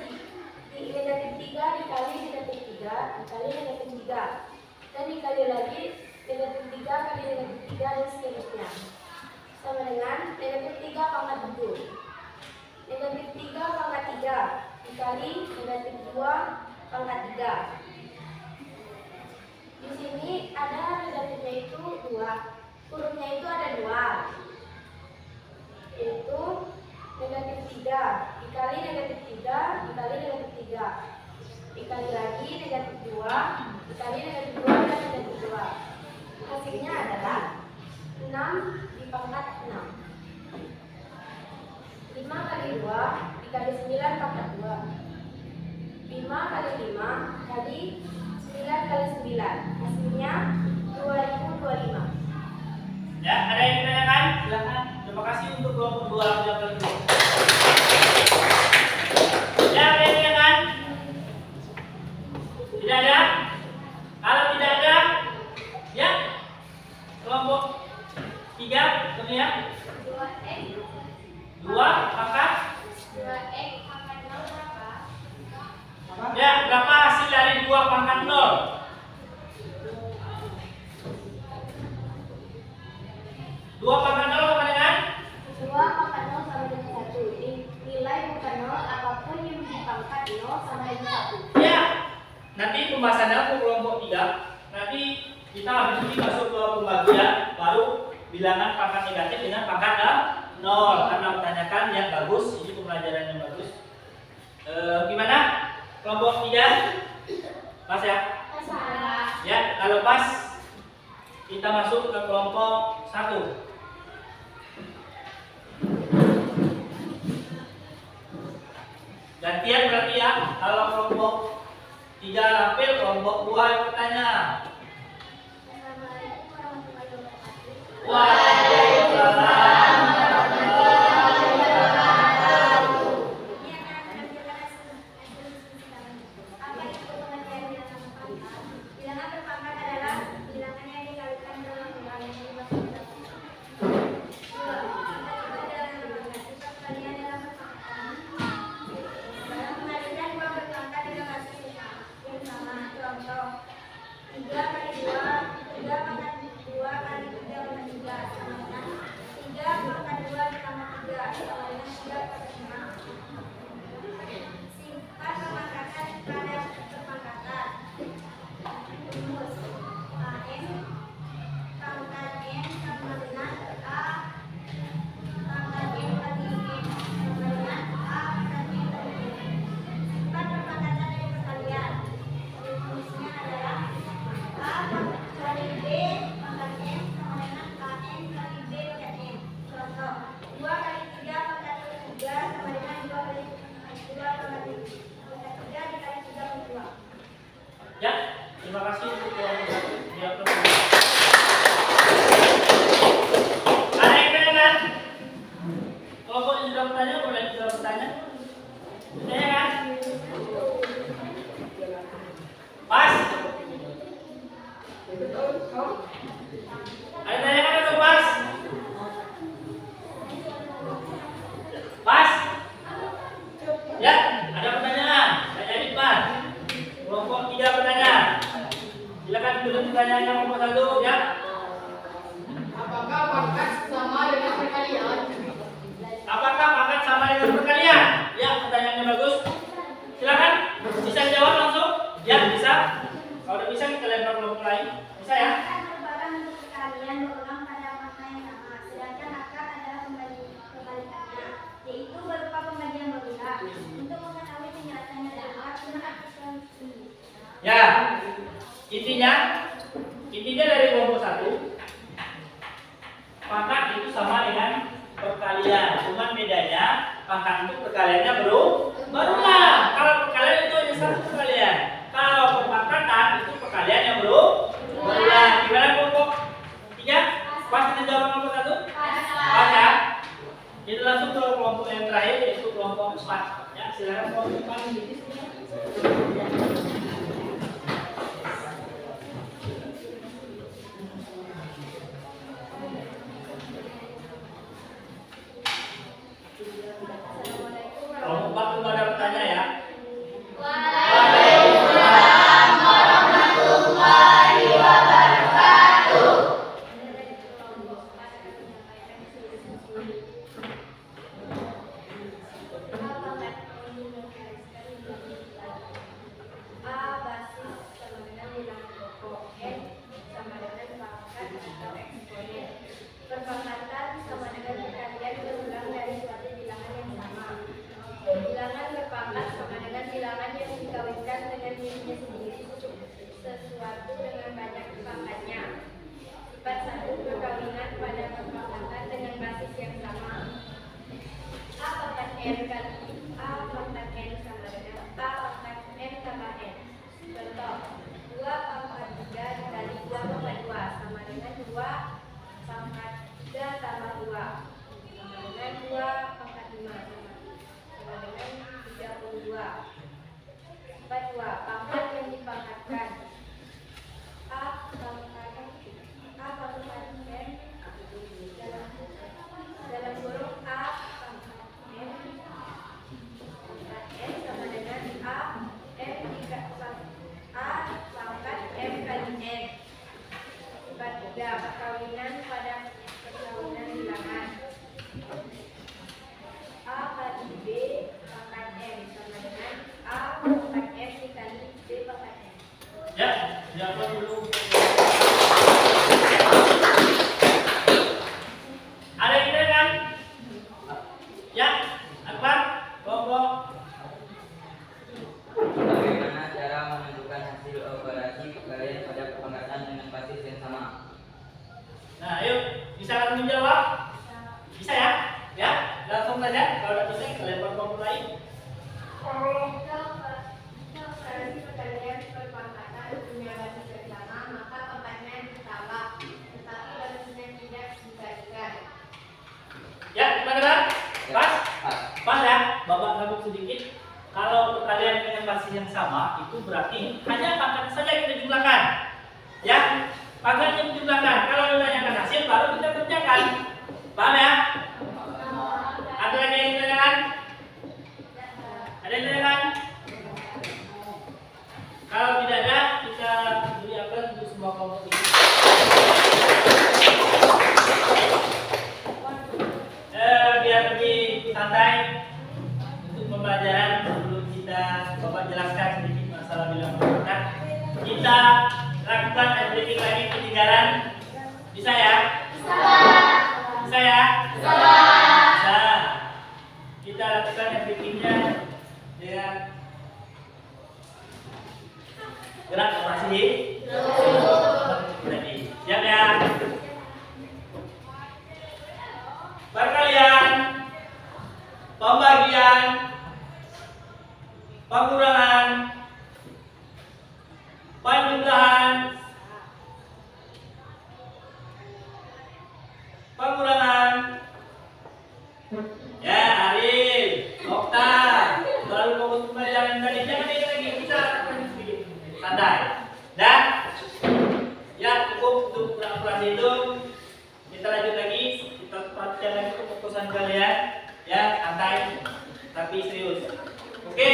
negatif 3 dikali negatif 3 dikali negatif 3. Dan dikali lagi negatif 3 kali negatif 3 dan seterusnya. Sama dengan negatif 3 pangkat 7. Negatif 3 pangkat 3 dikali negatif 2 pangkat 3. Di sini ada negatifnya itu 2. Hurufnya itu ada 2. Yaitu negatif 3 dikali negatif 3 dikali negatif 3 dikali lagi negatif 2 dikali negatif 2 dan negatif 2. Hasilnya adalah 6 di pangkat 6. 5 kali 2 dikali 9 pangkat 2. 5 kali 5 kali 9 kali 9. Hasilnya 2025. Ya, ada yang ditanyakan? Silakan. Terima kasih untuk kelompok 2 menjawab dulu. Ya, ada yang ditanyakan? Tidak ada? Kalau tidak ada, ya. Kelompok 3, kemudian 2x 2 pangkat 2x pangkat 0 berapa? ya, berapa hasil dari 2 pangkat 0? 2 pangkat 0 sama dengan 2 pangkat 0 sama dengan 1. Nilai bukan 0 apapun yang dipangkat 0 sama dengan 1. ya. Nanti pembahasannya untuk kelompok 3. Nanti kita habis ini masuk ke pembagian baru bilangan pangkat negatif dengan pangkat 0 karena menanyakan yang bagus. Ini pembelajaran yang bagus. Gimana? Kelompok 3 pas ya? Masalah. Ya, kalau pas kita masuk ke kelompok 1. Gantian berarti ya. Kalau kelompok 3 rampil, kelompok 2 yang bertanya. Assalamualaikum warahmatullahi wabarakatuh. Waalaikumsalam. Ini akan menampilkan hasil sidang. Apa itu pengertian bilangan berpangkat? Bilangan berpangkat adalah bilangan yang dikalikan dalam bilangan yang dimaksud dalam dalam pengalihan dua berpangkat dengan hasil yang sama. Contoh 3 kali 2 3 pangkat 2 kali 3 pangkat 3 sama dengan 3 pangkat 2 ditambah 3 sama dengan 3 pangkat 5. Sifat pemangkatan pada perpangkatan. Rumus AN pangkat N sama dengan A pangkat N kali N sama dengan A pangkat N kali N. Sifat perpangkatan dari perkalian. Rumusnya adalah A kali B pangkat N sama dengan AN kali B pangkat N. Contoh 2 kali 3 pangkat 3 sama dengan 2 kali 2 pangkat 3 dikali 3 pangkat 2. Ya, terima kasih untuk kelompok 1. Ya, ada yang bertanya? Kelompok yang sudah bertanya, boleh sudah bertanya? Bertanya kan? Pas? Ada tanya kan atau pas? Pas? Ya, ada pertanyaan. Saya jadi pas. Kelompok 3 bertanya. Silakan dulu pertanyaannya kelompok 1 ya. Apakah pangkat sama dengan perkalian? Apakah pangkat sama dengan perkalian? Ya, pertanyaannya bagus. Silakan bisa jawab langsung. Ya, bisa. Kalau udah bisa kita lempar kelompok lain. Bisa ya? Pangkat merupakan bentuk perkalian berulang pada makna yang sama, sedangkan akar adalah kebalikannya, yaitu berupa pembagian berulang. Untuk mengetahui penjelasannya dapat perhatikan ini. Ya. Intinya dari kelompok 1 pangkat itu sama dengan perkalian. Cuman bedanya pangkat itu perkaliannya berulang. Kalau perkalian itu hanya satu perkalian. Kalau perpangkatan itu perkalian yang berulang. Gimana kelompok 3? Pas kita jawab kelompok 1? Pas ya. Kita langsung ke kelompok yang terakhir yaitu kelompok 4. Ya, silakan kelompok 4. Sifat 1. Perkawinan pada perpangkatan dengan basis yang sama. A pangkat N kali A pangkat N sama dengan A pangkat N tambah N. Contoh, 2 pangkat 3 dikali 2 pangkat 2 sama dengan 2 pangkat 3 tambah 2 sama dengan 2 pangkat 5 sama dengan 32. Sifat 2. Pangkat yang dipangkatkan. A pangkat N dalam kurung A pangkat N sama dengan A pangkat M kali N. Sifat 3. Perkawinan pada perkawinan bilangan. A kali B pangkat M sama dengan A pangkat M dikali B pangkat M. Ya, siapa dulu? Ada yang tidak kan? Ya, Akbar, Bobo. Bagaimana cara menentukan hasil operasi perkalian pada perpangkatan dengan basis yang sama? Nah, ayo, bisa langsung menjawab? Bisa ya? Ya, langsung saja. Kalau tidak bisa, kita lempar ke lain. Operasi perkalian perpangkatan punya basis yang sama, maka pangkatnya ditambah, tetapi basisnya tidak dibalikan. Ya, gimana kan? Pas? Pas. Pas ya? Bapak sambung sedikit. Kalau perkalian dengan basis yang sama, itu berarti hanya pangkat saja kita jumlahkan. Ya, pangkatnya dijumlahkan. Kalau ditanyakan hasil, baru kita kerjakan. Paham ya? Ada lagi yang ditanyakan? Ada yang ditanyakan? Kalau tidak ada, kita beri apa untuk semua kelompok ini. Biar lebih santai untuk pembelajaran, sebelum kita Bapak jelaskan sedikit masalah bilang perpangkatan, kita lakukan breaking lagi peninggalan. Bisa ya? Bisa ya? Bisa. Kita lakukan breakingnya dengan gerak operasi. Siap ya? Perkalian, pembagian, pengurangan, penjumlahan, pengurangan. Ya, Arif, Okta, selalu fokus pembelajaran tadi. Jangan ini lagi, kita lakukan sedikit santai. Dan ya, cukup untuk operasi itu. Kita lanjut lagi, kita perhatikan lagi kefokusan kalian. Ya, santai tapi serius. Oke,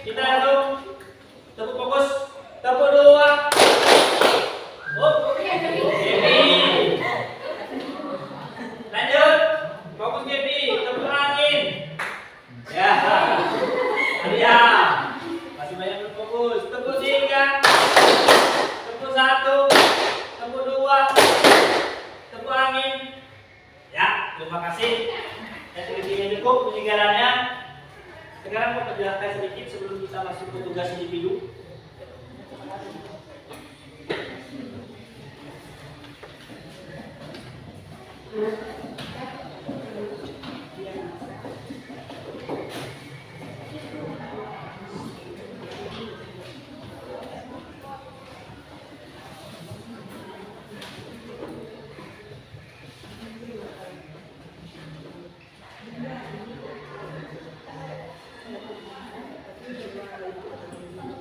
kita langsung tepuk fokus. Tepuk dua. Oh, Gaby. Lanjut, fokus Gaby. Tepuk angin. Ya, Alia. Masih banyak yang fokus. Tepuk 3. Tepuk 1. Tepuk 2. Tepuk angin. Ya, terima kasih. Dan sedikit cukup peninggalannya. Sekarang mau menjelaskan sedikit sebelum kita masuk ke tugas individu.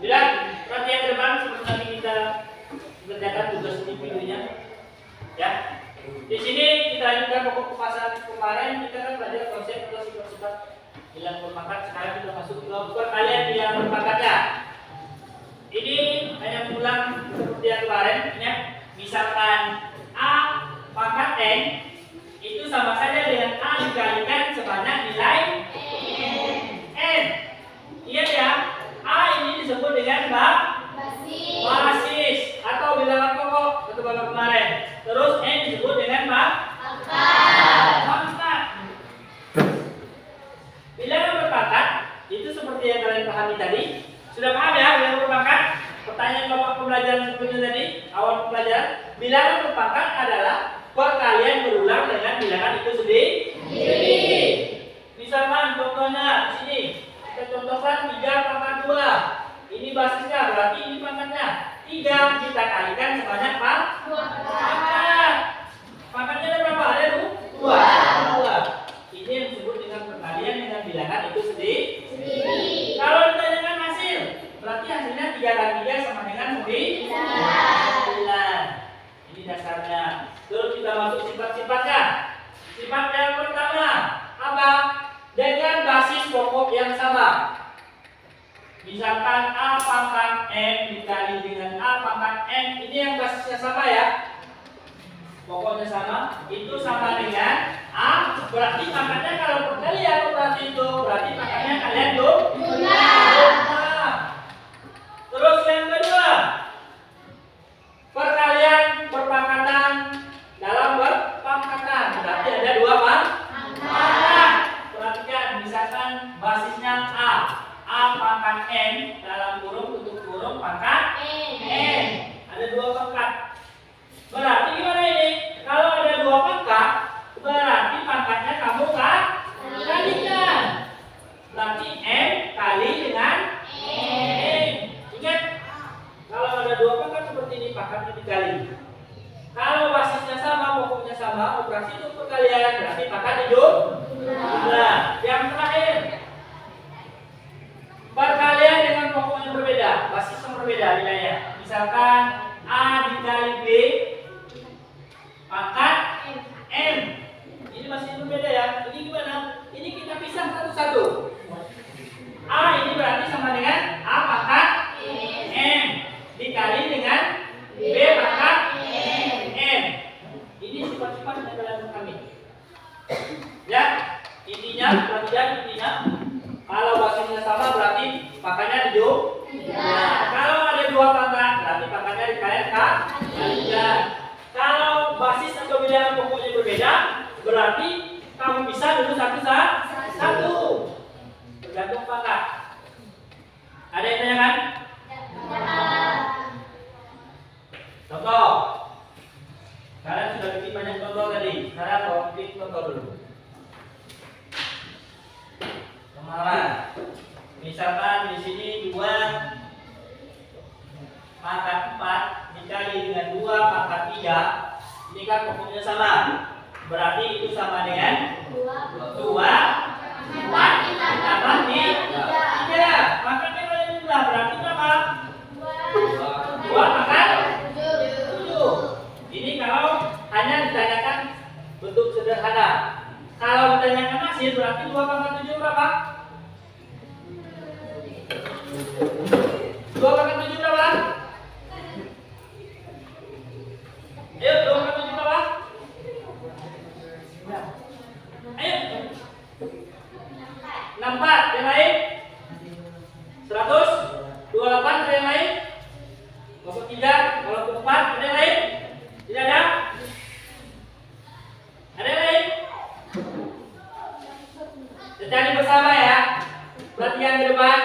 Bila perhatian depan seperti tadi kita mengerjakan tugas individunya, ya. Di sini kita lanjutkan pokok pembahasan kemarin. Kita kan belajar konsep atau sifat-sifat bilang berpangkat. Sekarang kita masuk ke perkalian bilang berpangkatnya. Ini hanya mengulang seperti yang kemarin, ya. Misalkan A pangkat N itu sama saja dengan A dikalikan sebanyak nilai N. Iya ya. A ini disebut dengan basis atau bilangan pokok seperti bapak kemarin. Terus N disebut dengan pangkat. Bilangan berpangkat itu seperti yang kalian pahami tadi. Sudah paham ya bilangan berpangkat? Pertanyaan bapak pembelajaran sebelumnya tadi, awal pembelajaran. Bilangan bilangan berpangkat adalah perkalian berulang dengan bilangan itu sendiri. Misalkan contohnya di sini kita contohkan 3 pangkat 2. Ini basisnya, berarti ini pangkatnya 3 kita kalikan sebanyak pangkat. Pangkatnya ada berapa? Ada 2. Ini yang disebut dengan perkalian dengan bilangan itu sendiri. Kalau ditanyakan hasil, berarti hasilnya 3 kali 3 sama dengan 9. Ini dasarnya. Terus kita masuk sifat-sifatnya. Sifat yang pertama apa? Dengan basis pokok yang sama. Misalkan A pangkat N dikali dengan A pangkat N. Ini yang basisnya sama ya. Pokoknya sama. Itu sama dengan A. Berarti pangkatnya kalau perkalian operasi itu berarti pangkatnya kalian jumlah. Terus yang kedua, perkalian berpangkatan dalam berpangkatan. Berarti ada 2 pangkat. Perhatikan, misalkan basisnya A. A pangkat N dalam kurung tutup kurung pangkat N. Ada 2 pangkat. Berarti gimana ini? Kalau ada 2 pangkat, berarti pangkatnya kamu kalikan. Berarti N kali dengan N. Ingat, kalau ada 2 pangkat seperti ini, pangkatnya dikali. Kalau basisnya sama, pokoknya sama, operasi itu perkalian, berarti pangkat jumlah. Yang terakhir, perkalian dengan pokok yang berbeda, basis yang berbeda nilainya. Misalkan A dikali B pangkat M. Ini masih berbeda ya. Ini gimana? Ini kita pisah satu-satu. A ini berarti sama dengan A pangkat M dikali dengan B pangkat M. Ini sifat-sifat yang dalam kami. Ya, intinya kalau basisnya sama berarti pangkatnya jumlah. Kalau ada 2 pangkat berarti pangkatnya dikalikan. Kalau basis atau bilangan pokoknya berbeda, berarti kamu bisa dulu satu. Tergantung pangkat. Ada yang tanyakan? Contoh. Kalian sudah bikin banyak contoh tadi. Sekarang mau bikin contoh dulu. Kemarin, misalkan di sini 2 pangkat 4 dikali dengan 2 pangkat 3. Ini kan pokoknya sama. Berarti itu sama dengan 2 4 ditambah 3. Pangkatnya kalau jumlah berarti berapa? 2 pangkat 7. Ini kalau hanya ditanyakan bentuk sederhana. Kalau ditanyakan hasil berarti 2 pangkat 7 berapa? 2 pangkat 7 berapa? Ayo, 2 pangkat 7 berapa? Ayo. 64, yang lain? 100? 28, ada yang lain? 23, 24, ada yang lain? Tidak ada? Ada yang lain? Cari bersama ya. Perhatian ke depan.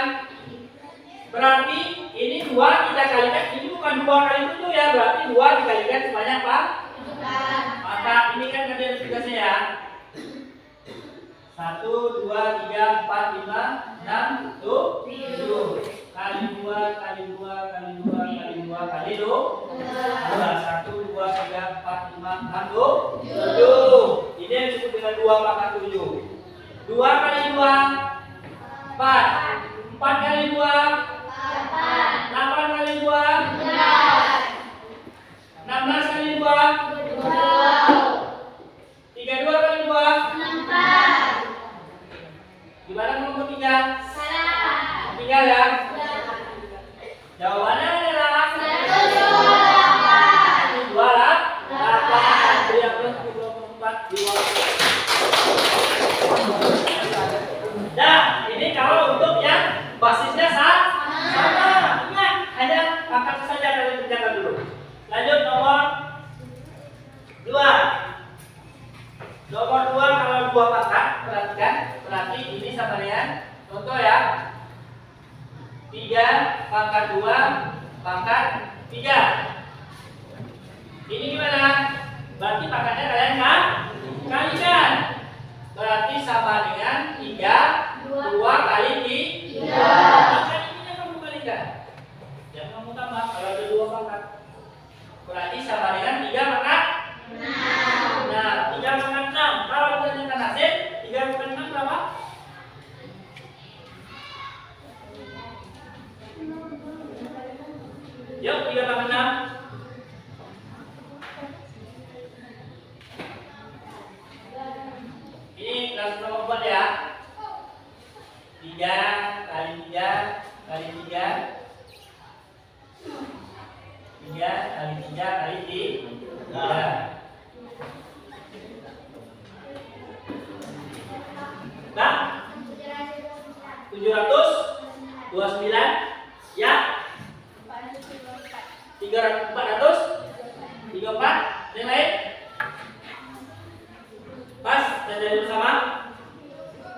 Berarti ini 2 kita kalikan. Ini bukan 2 kali 7 ya. Berarti 2 dikalikan sebanyak apa? Maka ini kan ada tugasnya ya. 1, 2, 3, 4, 5, 6, 7. Kali 2, kali 2, kali 2, kali 2, kali 2. 1, 2, 3, 4, 5, 6, 7. Ini yang disebut dengan 2 pangkat 7. 2 kali 2 4. 4 kali 2 8 kali 2 16 kali 2 32 kali 2 gimana nomor 3? Tinggal ya. Jawabannya adalah 28. Beri plus 24 di bawah. Nah, ini kalau untuk yang basisnya sama. Ingat, hanya pangkat saja kalian kerjakan dulu. Lanjut nomor 2. Nomor 2 kalau 2 pangkat, perhatikan, berarti ini sama dengan contoh ya. 3 pangkat 2 pangkat 3. Ini gimana? 3 kali 3 kali 3 3 kali 3 kali 3. Nah, 729 ya. 434 yang lain pas dan dari bersama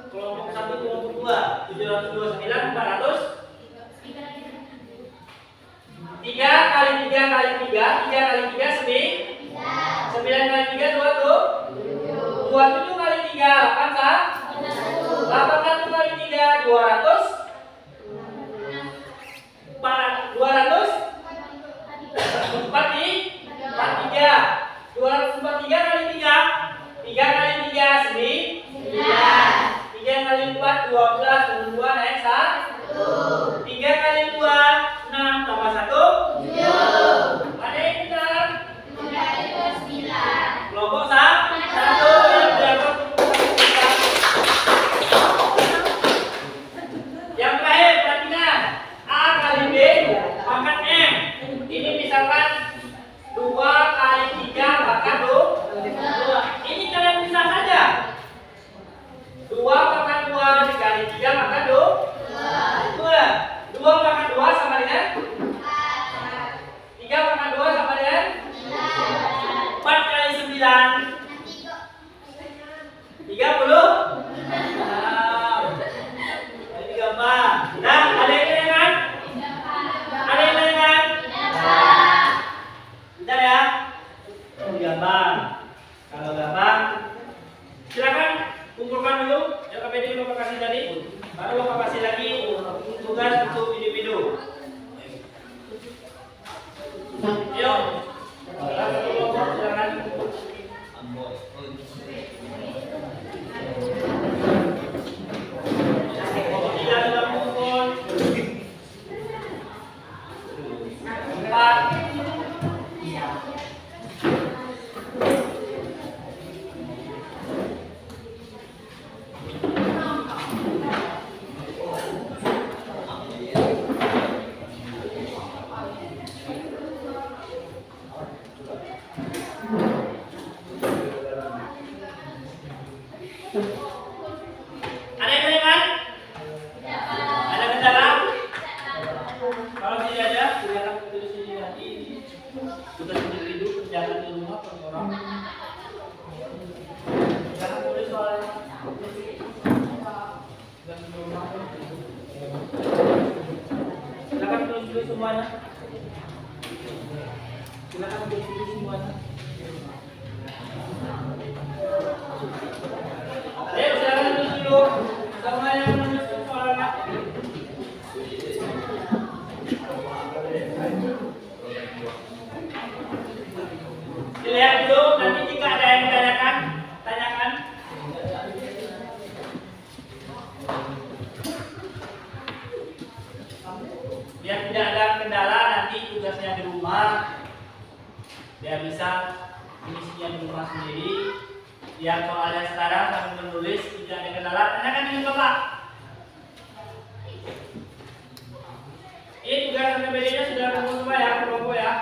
kelompok 1 kelompok 2 729 400 3 kali 3 kali 3 kali 3 9 kali 3 27 kali 3 81 81 kali 3 200 243 kali 3 kali 3 9 3 kali 4 12 2 naik 1 3 kali 2 6 tambah 1 7 mana yang benar? Kelompok 1 yang berapa? Yang terakhir perhatikan A kali B pangkat M. Ini misalkan 2 kali 3 pangkat 2. Ini kalian bisa saja 2 pangkat 2 dikali 3 pangkat 2 pangkat 2 sama dengan 3 pangkat 2 sama dengan 4 kali 9 30. Ini gampang. Nah, ada yang lain kan? Ada yang lain kan? Tidak ya? Gampang. Kalau gampang, silakan kumpulkan dulu yang KPD Bapak kasih tadi. Baru Bapak kasih lagi tugas untuk individu. Yuk. Silakan. Tidak sudah kumpul. 4. Ada yang lain? Ada kendala? Kalau tidak ada, silakan tulis ini nanti. Tugas individu kerjakan di rumah per orang. Jangan tulis soalnya. Silakan tulis dulu semuanya. Silakan tulis dulu semuanya. Ayo silakan tulis dulu. Sama yang menulis soalnya. Dilihat dulu, nanti jika ada yang ditanyakan, tanyakan. Biar tidak ada kendala nanti tugasnya di rumah. Biar bisa mengisinya di rumah sendiri. Biar soalnya sekarang sambil menulis tidak ada kendala, tanyakan dengan Bapak. Ini tugas KPD-nya sudah kumpul semua ya, kelompok ya.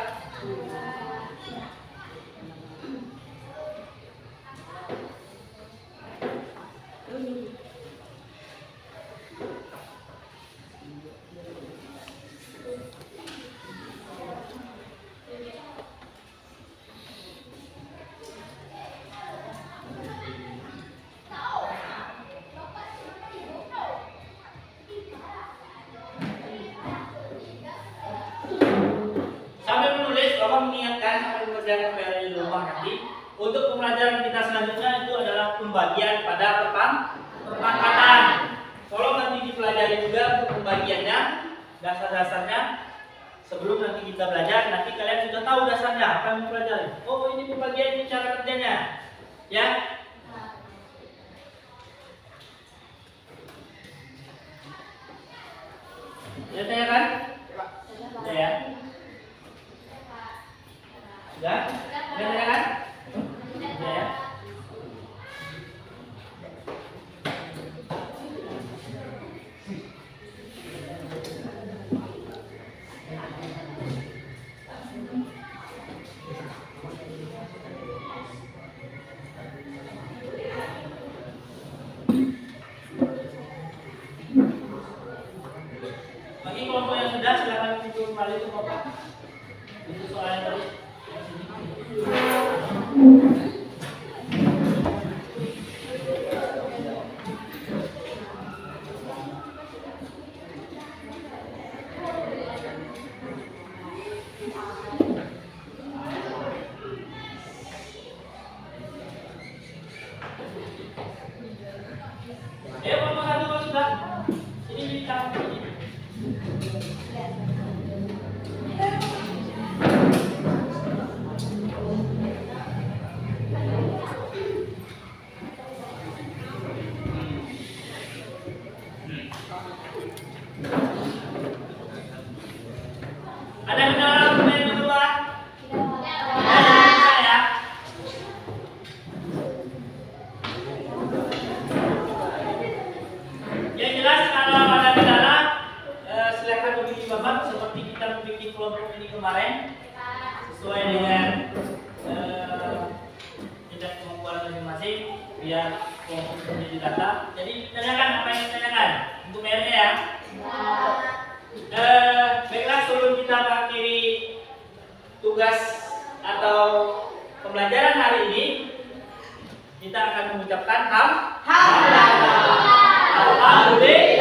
Sambil menulis, Bapak mengingatkan sampai mengerjakan PR di rumah nanti. Untuk pembelajaran kita selanjutnya itu adalah pembagian pada perpangkatan. Tolong nanti dipelajari juga untuk pembagiannya, dasar-dasarnya. Sebelum nanti kita belajar, nanti kalian sudah tahu dasarnya apa yang dipelajari. Oh, ini pembagian, ini cara kerjanya, ya. Ya, tanya kan? Ya. Sudah? Sudah tanya kan? Ya. Ayo Bapak satu kalau sudah. Ini minta ini. Ada kendala yang kedua? Ya. Yang jelas kalau ada kendala, silakan hubungi Bapak seperti kita membuat kelompok ini kemarin sesuai dengan tingkat kemampuan masing-masing biar kelompok ini didata. Jadi tanyakan apa yang ditanyakan untuk PR-nya ya. Baiklah, sebelum kita mengakhiri tugas atau pembelajaran hari ini, kita akan mengucapkan Alhamdulillah.